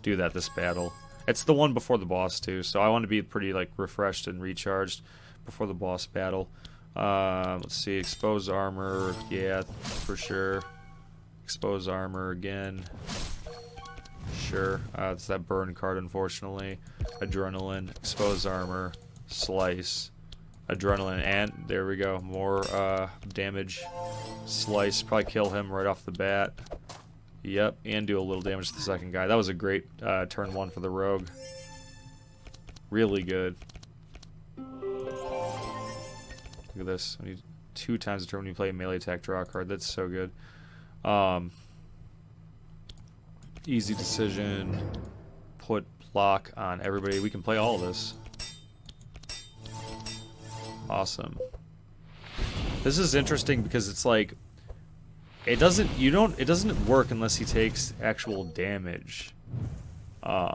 do that this battle. It's the one before the boss too, so I want to be pretty like refreshed and recharged before the boss battle. Let's see, exposed armor, yeah, for sure. Exposed armor again. Sure. It's that burn card, unfortunately. Adrenaline, exposed armor, slice, adrenaline, and there we go. More damage. Slice, probably kill him right off the bat. Yep, and do a little damage to the second guy. That was a great turn 1 for the rogue. Really good. Look at this. When you 2 times a turn when you play a melee attack, draw a card. That's so good. Easy decision. Put block on everybody. We can play all this. Awesome. This is interesting because it's like it doesn't work unless he takes actual damage.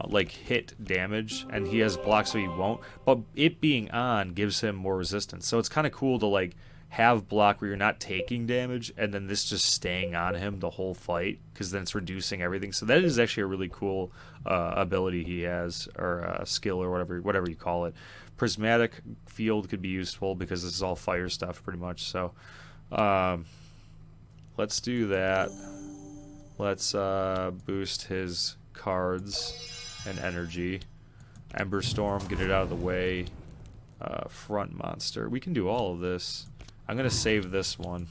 Like hit damage, and he has block so he won't, but it being on gives him more resistance, so it's kind of cool to like have block where you're not taking damage and then this just staying on him the whole fight, because then it's reducing everything. So that is actually a really cool ability he has, or skill, or whatever you call it. Prismatic field could be useful because this is all fire stuff pretty much. So let's do that. Let's boost his cards and energy. Ember Storm, get it out of the way. Front monster. We can do all of this. I'm gonna save this one.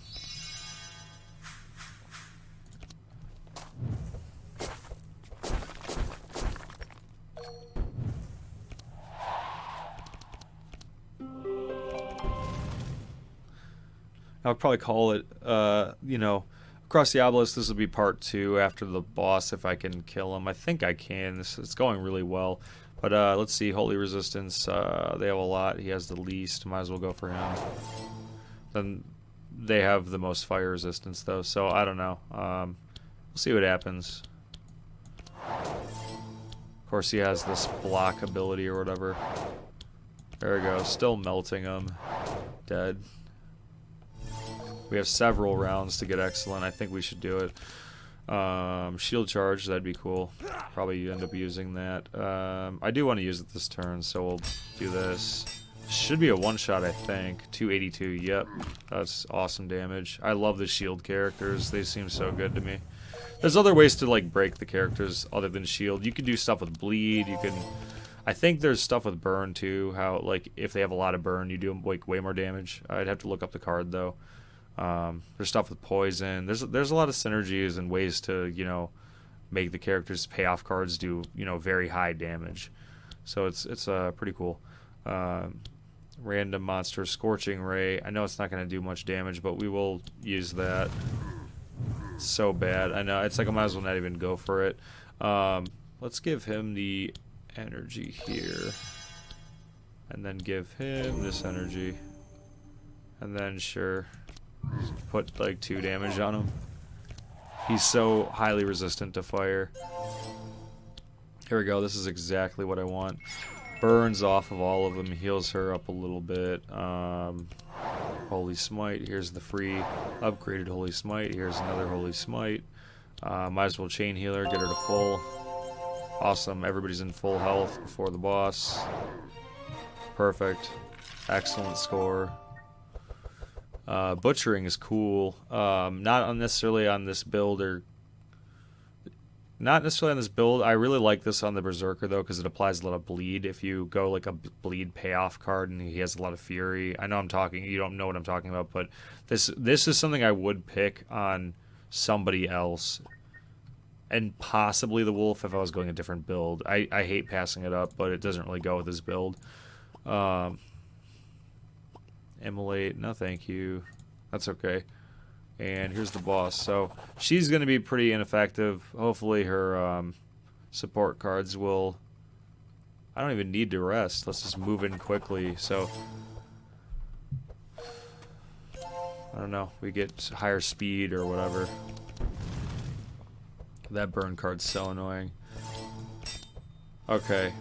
I would probably call it, across the Obelisk, this will be part 2 after the boss, if I can kill him. I think I can. It's going really well. But let's see, Holy Resistance, they have a lot. He has the least. Might as well go for him. Then they have the most fire resistance, though, so I don't know. We'll see what happens. Of course, he has this block ability or whatever. There we go. Still melting him. Dead. We have several rounds to get excellent. I think we should do it. Shield charge, that'd be cool. Probably end up using that. I do want to use it this turn, so we'll do this. Should be a one-shot, I think. 282, yep. That's awesome damage. I love the shield characters. They seem so good to me. There's other ways to, like, break the characters other than shield. You can do stuff with bleed. You can... I think there's stuff with burn, too. How, like, if they have a lot of burn, you do, like, way more damage. I'd have to look up the card, though. There's stuff with poison. There's a lot of synergies and ways to, make the characters' payoff cards do, very high damage. So it's pretty cool. Random monster Scorching Ray. I know it's not going to do much damage, but we will use that. It's so bad. I know. It's like I might as well not even go for it. Let's give him the energy here. And then give him this energy. And then, sure, put like 2 damage on him. He's so highly resistant to fire. Here we go. This is exactly what I want. Burns off of all of them. Heals her up a little bit. Holy Smite. Here's the free upgraded Holy Smite. Here's another Holy Smite. Might as well chain heal her. Get her to full. Awesome. Everybody's in full health before the boss. Perfect. Excellent score. Butchering is cool. Not necessarily on this build or... Not necessarily on this build. I really like this on the Berserker, though, because it applies a lot of bleed. If you go, like, a bleed payoff card and he has a lot of fury. I know you don't know what I'm talking about, but this is something I would pick on somebody else. And possibly the Wolf if I was going a different build. I hate passing it up, but it doesn't really go with this build. Immolate, no thank you. That's okay. And here's the boss. So she's going to be pretty ineffective. Hopefully her support cards will... I don't even need to rest. Let's just move in quickly. So I don't know. We get higher speed or whatever. That burn card's so annoying. Okay.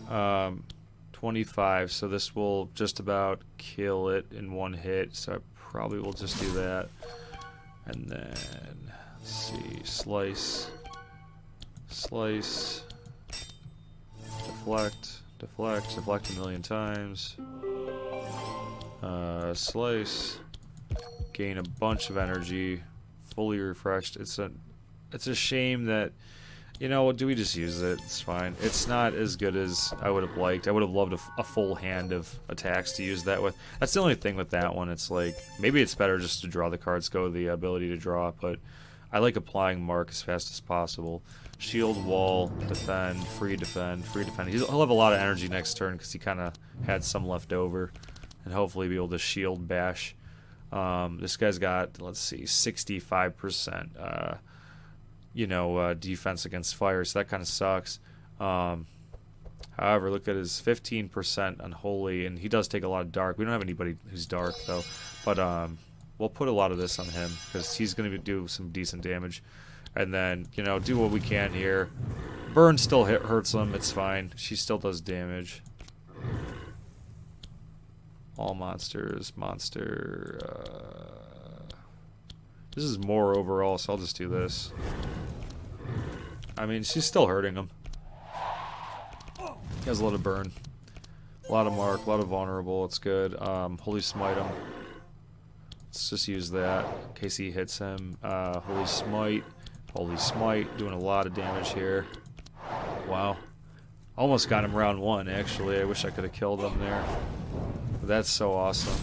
25. So this will just about kill it in one hit. So I probably will just do that. And then, let's see, slice, deflect a million times, slice, gain a bunch of energy, fully refreshed. It's a shame that, you know, do we just use it? It's fine. It's not as good as I would have liked. I would have loved a full hand of attacks to use that with. That's the only thing with that one. It's like, maybe it's better just to draw the cards, go with the ability to draw, but I like applying Mark as fast as possible. Shield, wall, defend, free defend, free defend. He'll have a lot of energy next turn because he kind of had some left over, and hopefully be able to shield bash. This guy's got, let's see, 65%. Defense against fire, so that kind of sucks. However, look at his 15% unholy, and he does take a lot of dark. We don't have anybody who's dark, though, but we'll put a lot of this on him, because he's going to do some decent damage. And then, do what we can here. Burn still hurts him, it's fine. She still does damage. All monsters, this is more overall, so I'll just do this. I mean, she's still hurting him. He has a lot of burn. A lot of mark, a lot of vulnerable, it's good. Holy Smite him. Let's just use that in case he hits him. Holy Smite, doing a lot of damage here. Wow. Almost got him round 1, actually. I wish I could have killed him there. But that's so awesome.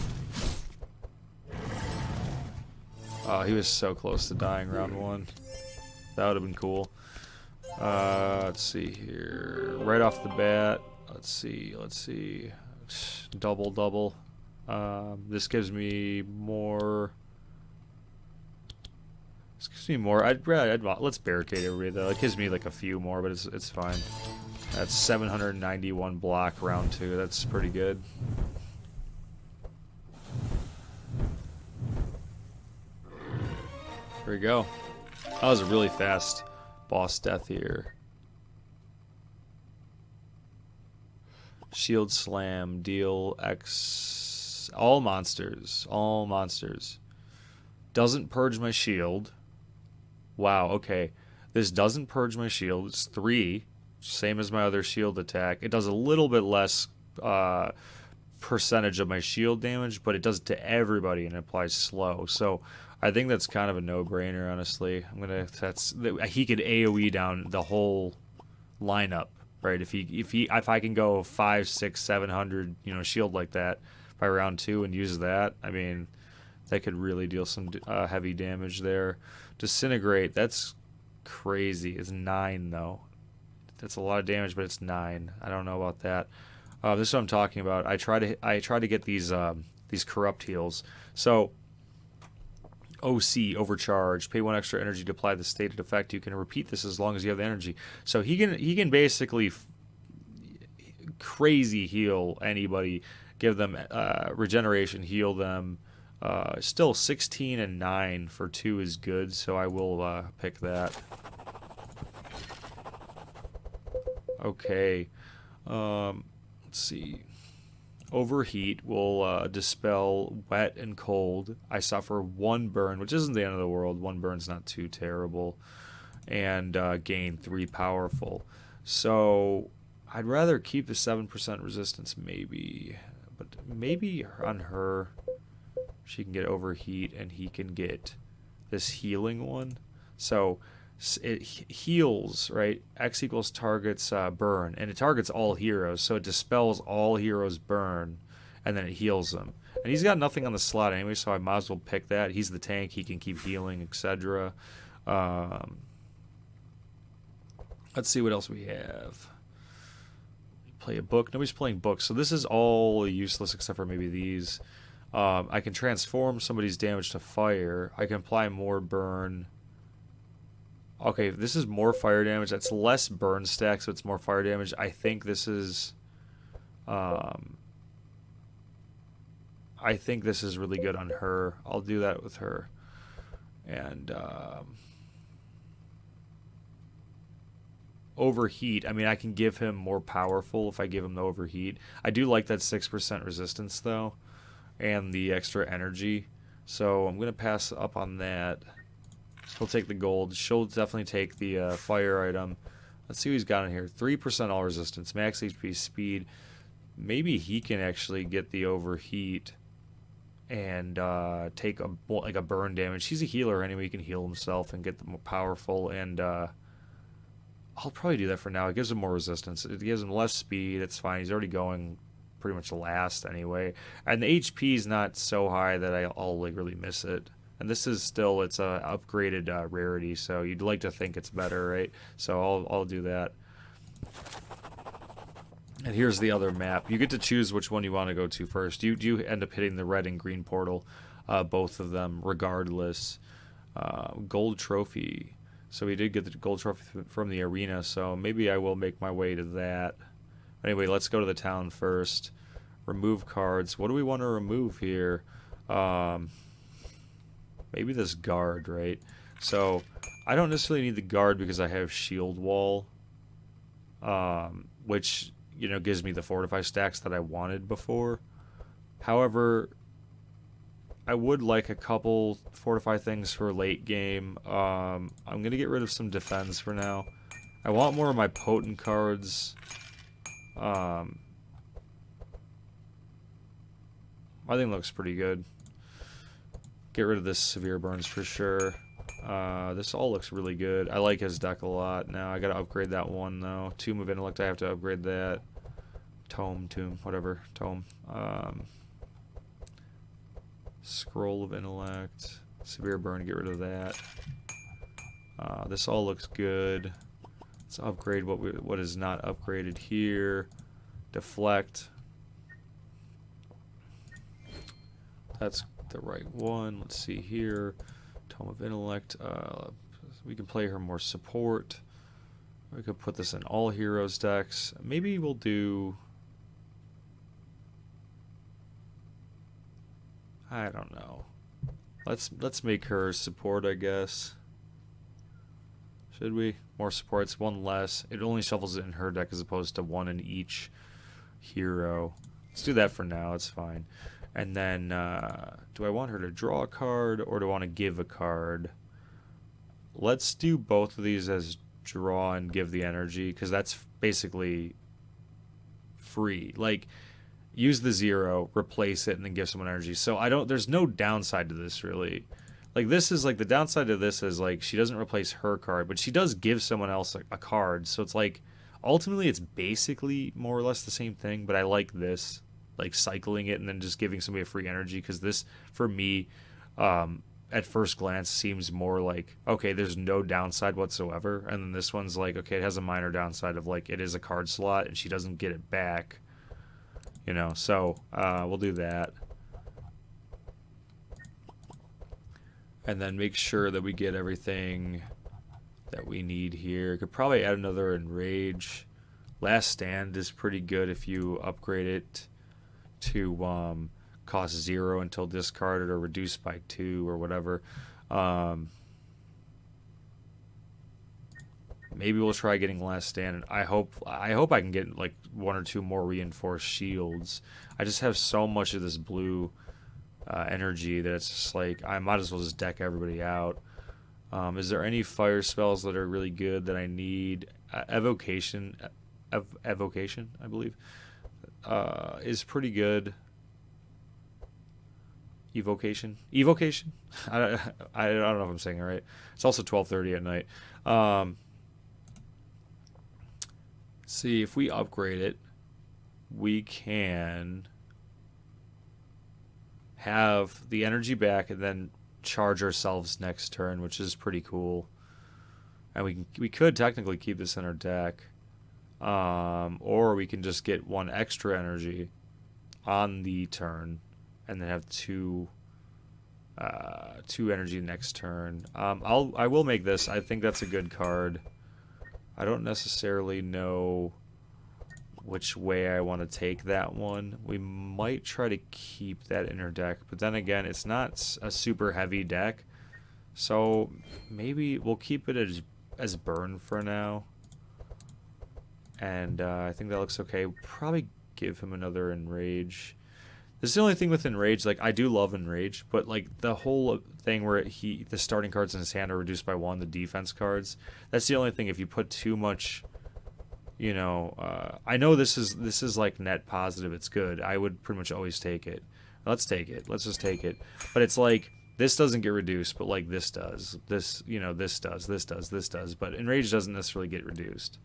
He was so close to dying round 1. That would have been cool. Let's see here. Right off the bat, let's see. Double. This gives me more. Let's barricade everybody though. It gives me like a few more, but it's fine. That's 791 block round 2. That's pretty good. There we go. That was a really fast boss death here. Shield slam, deal X. All monsters. Doesn't purge my shield. Wow, okay. This doesn't purge my shield. It's 3. Same as my other shield attack. It does a little bit less percentage of my shield damage, but it does it to everybody and it applies slow. So I think that's kind of a no-brainer, honestly. He could AoE down the whole lineup, right? If I can go 500, 600, 700, shield like that by round 2 and use that, I mean, that could really deal some heavy damage there. Disintegrate, that's crazy. It's 9 though. That's a lot of damage, but it's 9. I don't know about that. This is what I'm talking about. I try to get these corrupt heals. So OC overcharge. Pay 1 extra energy to apply the stated effect. You can repeat this as long as you have the energy. So he can basically crazy heal anybody. Give them regeneration. Heal them. Still 16 and 9 for 2 is good. So I will pick that. Okay. Let's see. Overheat will dispel wet and cold. I suffer 1 burn, which isn't the end of the world. 1 burn's not too terrible. And gain 3 powerful. So I'd rather keep the 7% resistance maybe. But maybe on her, she can get overheat and he can get this healing one. So it heals, right? X equals targets burn, and it targets all heroes, so it dispels all heroes burn, and then it heals them. And he's got nothing on the slot anyway, so I might as well pick that. He's the tank; he can keep healing, etc. Let's see what else we have. Play a book. Nobody's playing books, so this is all useless except for maybe these. I can transform somebody's damage to fire. I can apply more burn. Okay, this is more fire damage. That's less burn stack, so it's more fire damage. I think this is... I think this is really good on her. I'll do that with her. And... overheat. I mean, I can give him more powerful if I give him the overheat. I do like that 6% resistance, though. And the extra energy. So I'm going to pass up on that. He'll take the gold. She'll definitely take the fire item. Let's see what he's got in here. 3% all resistance. Max HP speed. Maybe he can actually get the overheat and take like a burn damage. He's a healer anyway. He can heal himself and get the more powerful. And I'll probably do that for now. It gives him more resistance. It gives him less speed. It's fine. He's already going pretty much last anyway. And the HP is not so high that I'll like really miss it. And this is still, it's a upgraded rarity, so you'd like to think it's better, right? So I'll do that. And here's the other map. You get to choose which one you want to go to first. You end up hitting the red and green portal, both of them, regardless. Gold trophy. So we did get the gold trophy from the arena, so maybe I will make my way to that. Anyway, let's go to the town first. Remove cards. What do we want to remove here? Maybe this guard, right? So I don't necessarily need the guard because I have shield wall, which, you know, gives me the fortify stacks that I wanted before. However, I would like a couple fortify things for late game. I'm going to get rid of some defense for now. I want more of my potent cards. I think it looks pretty good. Get rid of this severe burns for sure. This all looks really good. I like his deck a lot. Now I gotta upgrade that one though. Tomb of Intellect, I have to upgrade that. Tomb, whatever. Tome. Scroll of Intellect. Severe burn, get rid of that. This all looks good. Let's upgrade what is not upgraded here. Deflect. That's the right one. Let's see here. Tome of Intellect. We can play her more support. We could put this in all heroes decks. Maybe we'll do... I don't know. Let's make her support, I guess. Should we? More support. It's one less. It only shuffles it in her deck as opposed to one in each hero. Let's do that for now. It's fine. And then, do I want her to draw a card or do I want to give a card? Let's do both of these as draw and give the energy, because that's basically free. Like, use the 0, replace it, and then give someone energy. So there's no downside to this, really. Like, this is, like, the downside to this is, like, she doesn't replace her card, but she does give someone else a card. So it's, like, ultimately it's basically more or less the same thing, but I like this. Like cycling it and then just giving somebody a free energy, because this for me at first glance seems more like, okay, there's no downside whatsoever, and then this one's like, okay, it has a minor downside of like it is a card slot and she doesn't get it back, You know, so we'll do that. And then make sure that we get everything that we need here. Could probably add another Enrage. Last Stand is pretty good if you upgrade it to cost 0 until discarded or reduced by 2 or whatever. Maybe we'll try getting Last Stand. I hope I can get like 1 or 2 more reinforced shields. I just have so much of this blue energy that it's just like I might as well just deck everybody out. Is there any fire spells that are really good that I need? Evocation, Evocation, I believe, is pretty good. Evocation. I don't know if I'm saying it right. It's also 12:30 at night. See if we upgrade it, we can have the energy back and then charge ourselves next turn, which is pretty cool. And we could technically keep this in our deck, or we can just get 1 extra energy on the turn, and then have 2 energy next turn. I will make this. I think that's a good card. I don't necessarily know which way I want to take that one. We might try to keep that in our deck, but then again, it's not a super heavy deck, so maybe we'll keep it as burn for now. And I think that looks okay. We'll probably give him another Enrage. This is the only thing with Enrage. Like, I do love Enrage, but like the whole thing where the starting cards in his hand are reduced by 1, the defense cards. That's the only thing. If you put too much, you know, I know this is like net positive. It's good. I would pretty much always take it. Let's take it. Let's just take it. But it's like this doesn't get reduced, but like this does. This, you know, this does. This does. This does. But Enrage doesn't necessarily get reduced.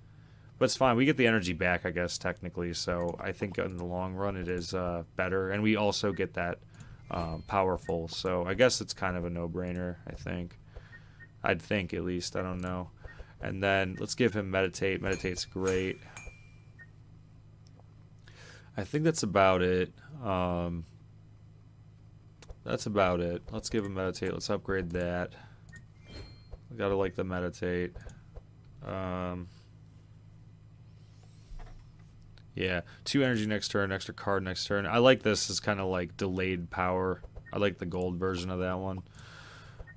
But it's fine. We get the energy back, I guess, technically. So I think in the long run it is better. And we also get that powerful. So I guess it's kind of a no-brainer, I think. I'd think, at least. I don't know. And then let's give him Meditate. Meditate's great. I think that's about it. That's about it. Let's give him Meditate. Let's upgrade that. We gotta like the Meditate. Yeah, 2 energy next turn, extra card next turn. I like this as kind of like delayed power. I like the gold version of that one.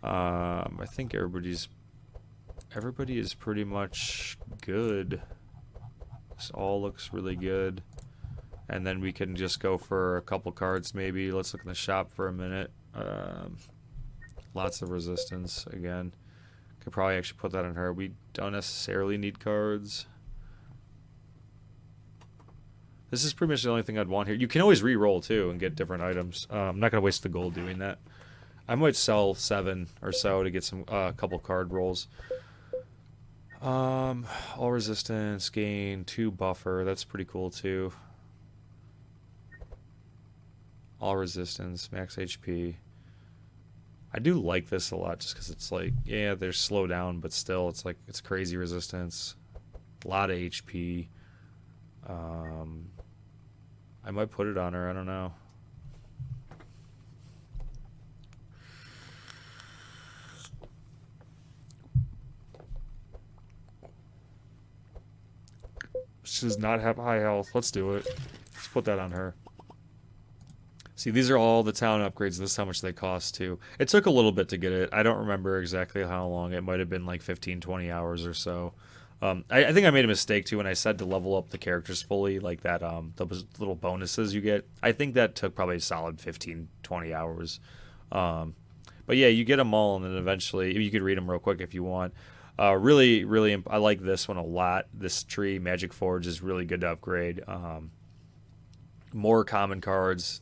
I think everybody is pretty much good. This all looks really good. And then we can just go for a couple cards maybe. Let's look in the shop for a minute. Lots of resistance again. Could probably actually put that on her. We don't necessarily need cards. This is pretty much the only thing I'd want here. You can always re-roll too and get different items. I'm not going to waste the gold doing that. I might sell 7 or so to get some couple card rolls. All resistance, gain 2 buffer. That's pretty cool too. All resistance, max HP. I do like this a lot just because it's like, yeah, there's slow down, but still it's like it's crazy resistance. A lot of HP. I might put it on her. I don't know. She does not have high health. Let's do it. Let's put that on her. See, these are all the town upgrades. This is how much they cost, too. It took a little bit to get it. I don't remember exactly how long. It might have been like 15, 20 hours or so. I think I made a mistake, too, when I said to level up the characters fully, like that, those little bonuses you get. I think that took probably a solid 15, 20 hours. But yeah, you get them all, and then eventually, you could read them real quick if you want. Really, really, I like this one a lot. This tree, Magic Forge, is really good to upgrade. More common cards.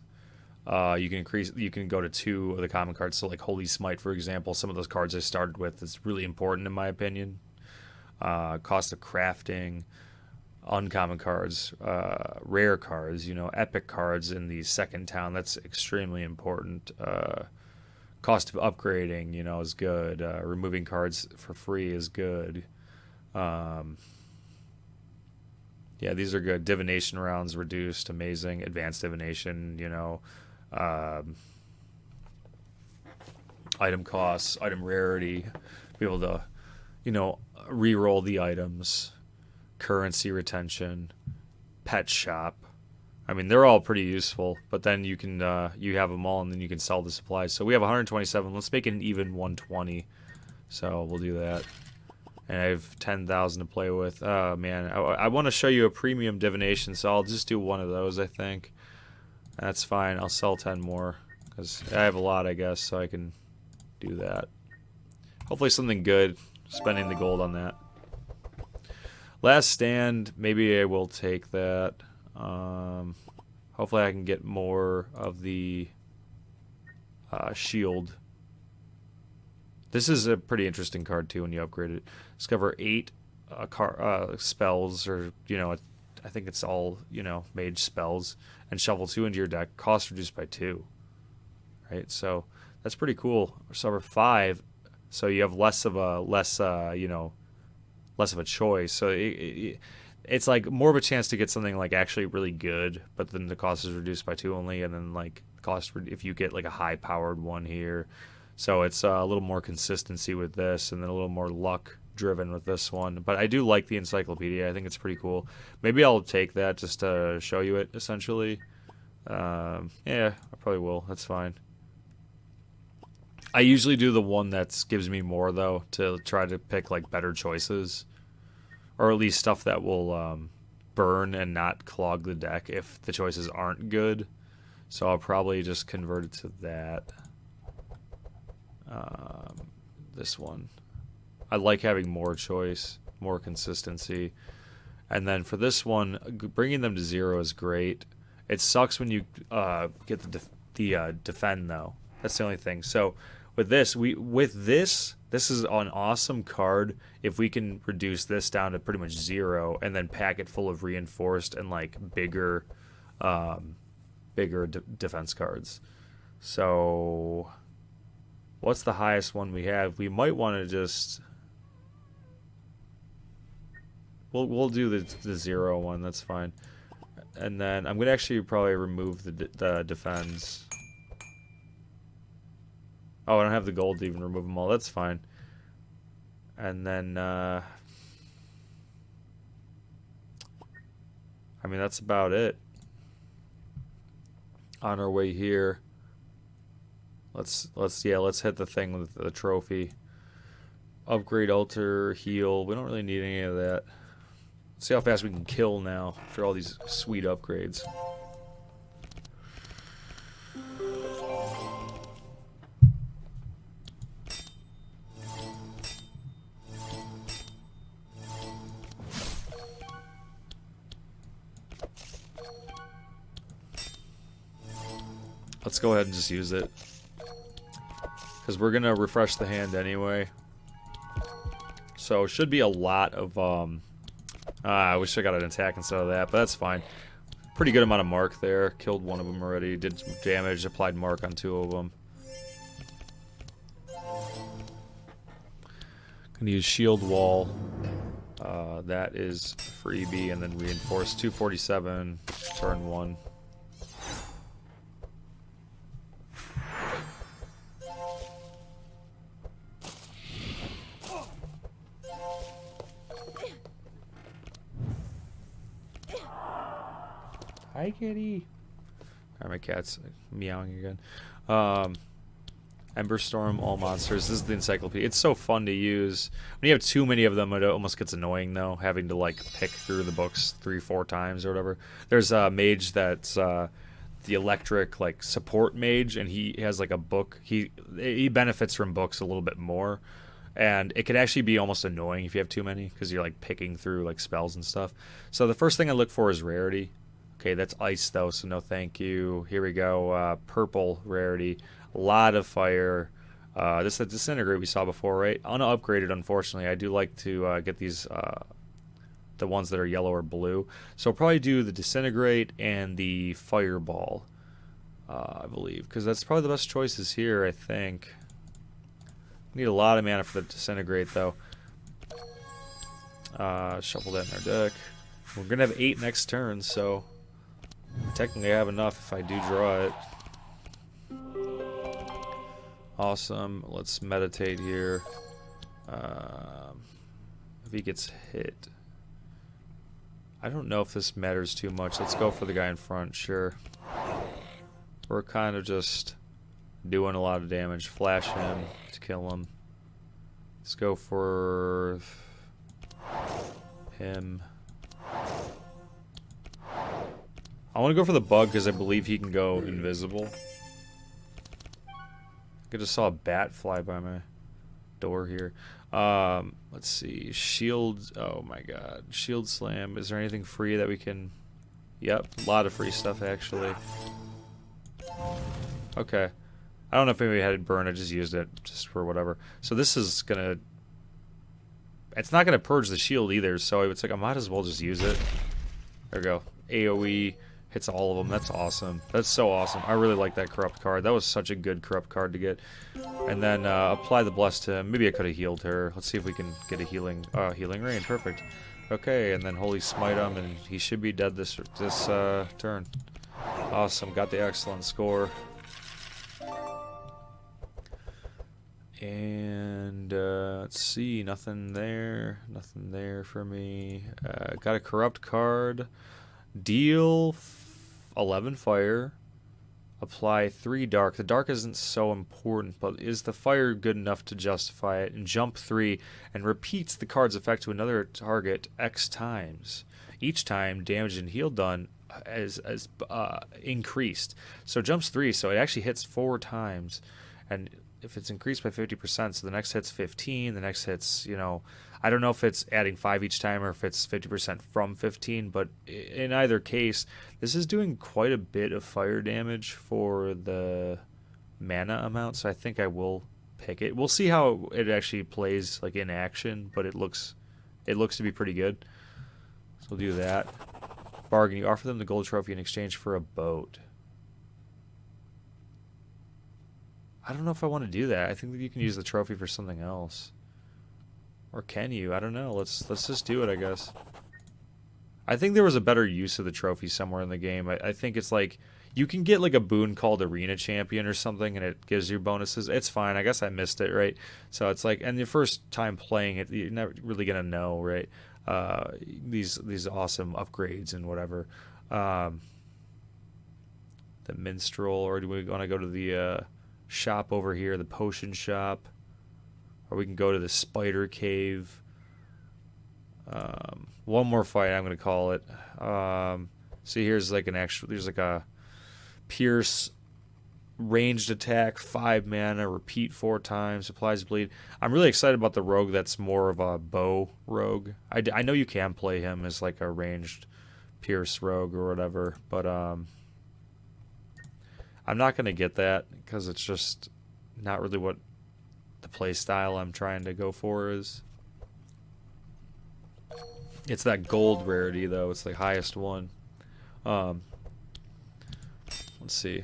You can go to 2 of the common cards. So like Holy Smite, for example, some of those cards I started with is really important in my opinion. Cost of crafting, uncommon cards, rare cards, epic cards in the second town. That's extremely important. Cost of upgrading, is good. Removing cards for free is good. Yeah, these are good. Divination rounds reduced, amazing. Advanced divination, you know. Um, Item costs, item rarity, be able to, you know, re-roll the items, currency retention, pet shop. I mean, they're all pretty useful, but then you can you have them all, and then you can sell the supplies. So we have 127. Let's make it an even 120. So we'll do that. And I have 10,000 to play with. Oh man, I want to show you a premium divination, so I'll just do one of those. I think that's fine. I'll sell 10 more because I have a lot, I guess, so I can do that. Hopefully something good. Spending the gold on that. Last stand. Maybe I will take that. Hopefully I can get more of the shield. This is a pretty interesting card too when you upgrade it. Discover 8 spells, or you know, I think it's all, you know, mage spells, and shuffle 2 into your deck. Cost reduced by 2. Right, so that's pretty cool. Discover 5, so you have less of a you know, less of a choice. So it's like more of a chance to get something like actually really good, but then the cost is reduced by 2 only, and then like cost if you get like a high powered one here. So it's a little more consistency with this, and then a little more luck driven with this one. But I do like the encyclopedia. I think it's pretty cool. Maybe I'll take that just to show you it, essentially. Yeah, I probably will. That's fine. I usually do the one that gives me more, though, to try to pick like better choices. Or at least stuff that will burn and not clog the deck if the choices aren't good. So I'll probably just convert it to that. This one. I like having more choice, more consistency. And then for this one, bringing them to 0 is great. It sucks when you get the defend, though. That's the only thing. So with this, this is an awesome card if we can reduce this down to pretty much 0 and then pack it full of reinforced and like bigger defense cards. So what's the highest one we have? We might want to just we'll do the 0 one. That's fine. And then I'm gonna actually probably remove the defense. Oh, I don't have the gold to even remove them all. That's fine. And then, I mean, that's about it. On our way here, let's hit the thing with the trophy. Upgrade, alter, heal. We don't really need any of that. Let's see how fast we can kill now after all these sweet upgrades. Let's go ahead and just use it, because we're gonna refresh the hand anyway. So it should be a lot of I wish I got an attack instead of that, but that's fine. Pretty good amount of mark there. Killed one of them already. Did some damage. Applied mark on 2 of them. Gonna use shield wall. That is freebie, and then reinforce 247. Turn 1. Hi, kitty. Alright, my cat's meowing again. Ember Storm, all monsters. This is the encyclopedia. It's so fun to use. When you have too many of them, it almost gets annoying, though, having to, like, pick through the books 3-4 times or whatever. There's a mage that's the electric, like, support mage, and he has, like, a book. He benefits from books a little bit more. And it can actually be almost annoying if you have too many, because you're, like, picking through, like, spells and stuff. So the first thing I look for is rarity. Okay, that's ice, though, so no thank you. Here we go. Purple rarity. A lot of fire. This is the disintegrate we saw before, right? Unupgraded, unfortunately. I do like to get these, the ones that are yellow or blue. So I'll probably do the disintegrate and the fireball, I believe, because that's probably the best choices here, I think. Need a lot of mana for the disintegrate, though. Shuffle that in our deck. We're gonna have 8 next turn, so technically I have enough if I do draw it. Awesome. Let's meditate here. If he gets hit, I don't know if this matters too much. Let's go for the guy in front. Sure. We're kind of just doing a lot of damage. Flash him to kill him. Let's go for him. I want to go for the bug because I believe he can go invisible. I just saw a bat fly by my door here. Let's see. Shield. Oh my god. Shield slam. Is there anything free that we can... Yep. A lot of free stuff, actually. Okay. I don't know if anybody had it burn. I just used it just for whatever. So this is going to... It's not going to purge the shield either, so it's like I might as well just use it. There we go. AoE. Hits all of them. That's awesome. That's so awesome. I really like that corrupt card. That was such a good corrupt card to get. And then apply the bless to him. Maybe I could have healed her. Let's see if we can get a healing rain. Perfect. Okay, and then holy smite him, and he should be dead this turn. Awesome. Got the excellent score. And let's see. Nothing there. Nothing there for me. Got a corrupt card. Deal 11 fire, apply 3 dark. The dark isn't so important, but is the fire good enough to justify it? And jump 3 and repeats the card's effect to another target X times. Each time damage and heal done is increased. So jumps 3, so it actually hits 4 times. And if it's increased by 50%, so the next hit's 15, the next hit's, you know, I don't know if it's adding 5 each time or if it's 50% from 15, but in either case, this is doing quite a bit of fire damage for the mana amount, so I think I will pick it. We'll see how it actually plays like in action, but it looks to be pretty good. So we'll do that. Bargain, you offer them the gold trophy in exchange for a boat. I don't know if I want to do that. I think that you can use the trophy for something else. Or can you? I don't know. Let's just do it, I guess. I think there was a better use of the trophy somewhere in the game. I think it's like you can get like a boon called Arena Champion or something, and it gives you bonuses. It's fine. I guess I missed it, right? So it's like, and the first time playing it, you're not really gonna know, right? These awesome upgrades and whatever. The minstrel, or do we want to go to the shop over here, the potion shop? Or we can go to the spider cave. One more fight, I'm going to call it. See, here's like there's like a pierce ranged attack, 5 mana, repeat 4 times, applies bleed. I'm really excited about the rogue that's more of a bow rogue. I know you can play him as like a ranged pierce rogue or whatever, but I'm not going to get that because it's just not really what the play style I'm trying to go for is. It's that gold rarity though. It's the highest one. Let's see.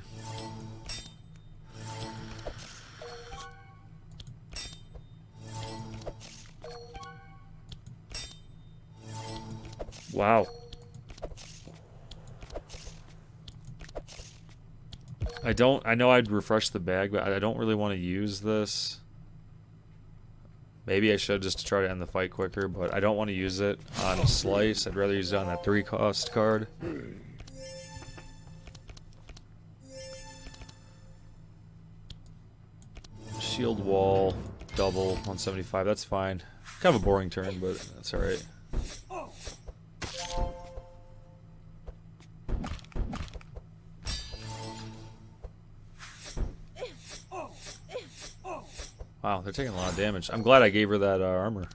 Wow. I know I'd refresh the bag, but I don't really want to use this. Maybe I should just to try to end the fight quicker, but I don't want to use it on Slice. I'd rather use it on that 3-cost card. Shield wall, double, 175. That's fine. Kind of a boring turn, but that's alright. Wow, they're taking a lot of damage. I'm glad I gave her that armor.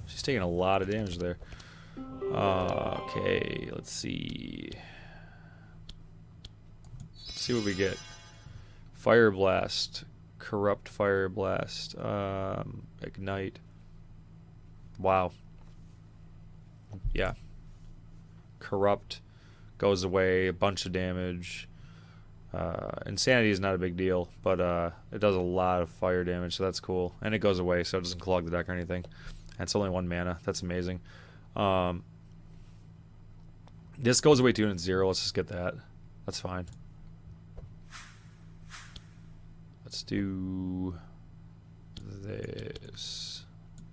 She's taking a lot of damage there. Okay, let's see. Let's see what we get. Fire Blast. Corrupt Fire Blast. Ignite. Wow. Yeah. Corrupt. Goes away. A bunch of damage. Insanity is not a big deal, but it does a lot of fire damage, so that's cool. And it goes away, so it doesn't clog the deck or anything. And it's only 1 mana. That's amazing. This goes away to unit 0. Let's just get that. That's fine. Let's do this.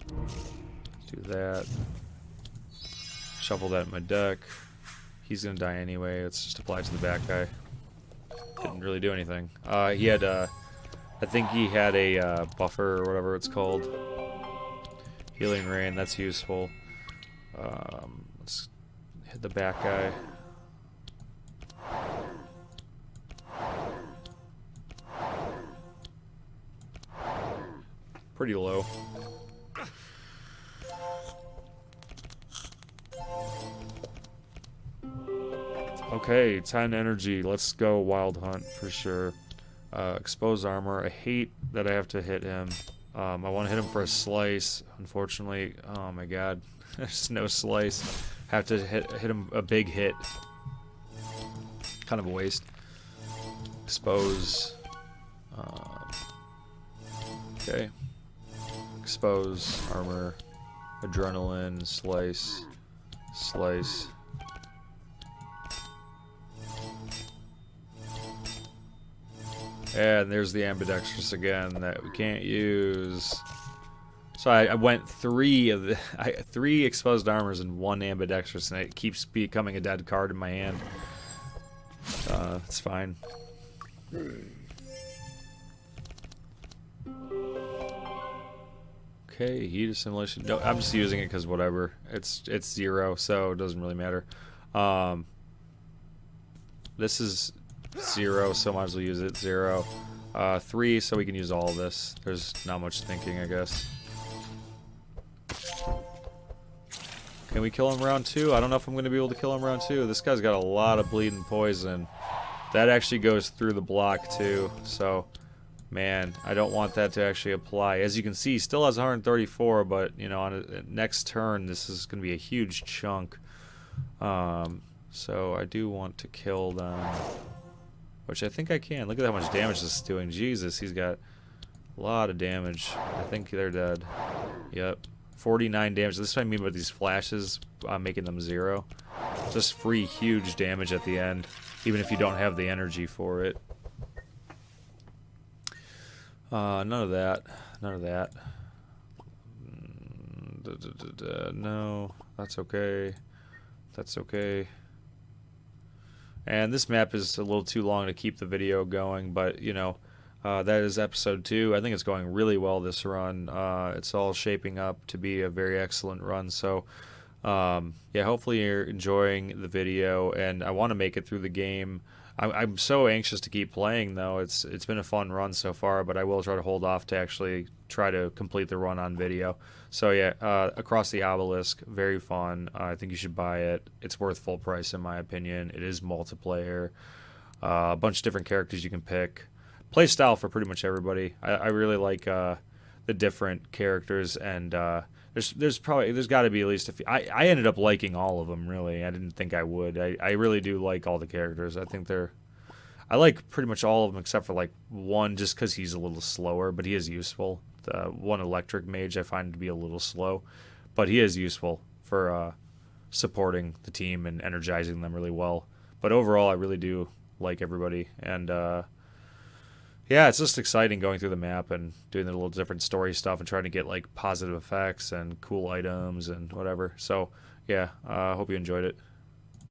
Let's do that. Shuffle that in my deck. He's gonna die anyway. Let's just apply it to the back guy. Didn't really do anything. He had, I think he had a buffer or whatever it's called. Healing Rain, that's useful. Let's hit the back guy. Pretty low. Okay, 10 energy. Let's go Wild Hunt for sure. Expose armor. I hate that I have to hit him. I want to hit him for a slice. Unfortunately, oh my god, there's no slice. Have to hit him a big hit. Kind of a waste. Expose. Okay. Expose armor. Adrenaline. Slice. Slice. And there's the ambidextrous again that we can't use. So I went 3 exposed armors and 1 ambidextrous, and it keeps becoming a dead card in my hand. It's fine. Okay, heat assimilation. No, I'm just using it because whatever. It's 0, so it doesn't really matter. This is 0, so might as well use it. 0. 3, so we can use all of this. There's not much thinking, I guess. Can we kill him round 2? I don't know if I'm going to be able to kill him round 2. This guy's got a lot of bleeding poison. That actually goes through the block too, so man, I don't want that to actually apply. As you can see, he still has 134, but you know, on a next turn, this is going to be a huge chunk. So I do want to kill them. Which I think I can. Look at how much damage this is doing. Jesus, he's got a lot of damage. I think they're dead. Yep. 49 damage. This is what I mean by these flashes, making them 0. Just free huge damage at the end, even if you don't have the energy for it. None of that. None of that. No, that's okay. That's okay. And this map is a little too long to keep the video going, but you know, that is episode 2. I think it's going really well this run. It's all shaping up to be a very excellent run. So yeah, hopefully you're enjoying the video, and I want to make it through the game. I'm so anxious to keep playing though. It's been a fun run so far, but I will try to hold off to actually try to complete the run on video. So yeah, Across the Obelisk, very fun. I think you should buy it. It's worth full price in my opinion. It is multiplayer. A bunch of different characters you can pick. Play style for pretty much everybody. I really like the different characters, and there's got to be at least a few. I ended up liking all of them, really. I didn't think I would. I really do like all the characters. I like pretty much all of them except for like one, just because he's a little slower, but he is useful. The one electric mage I find to be a little slow, but he is useful for supporting the team and energizing them really well. But overall, I really do like everybody, and yeah, it's just exciting going through the map and doing the little different story stuff and trying to get like positive effects and cool items and whatever. So yeah, hope you enjoyed it.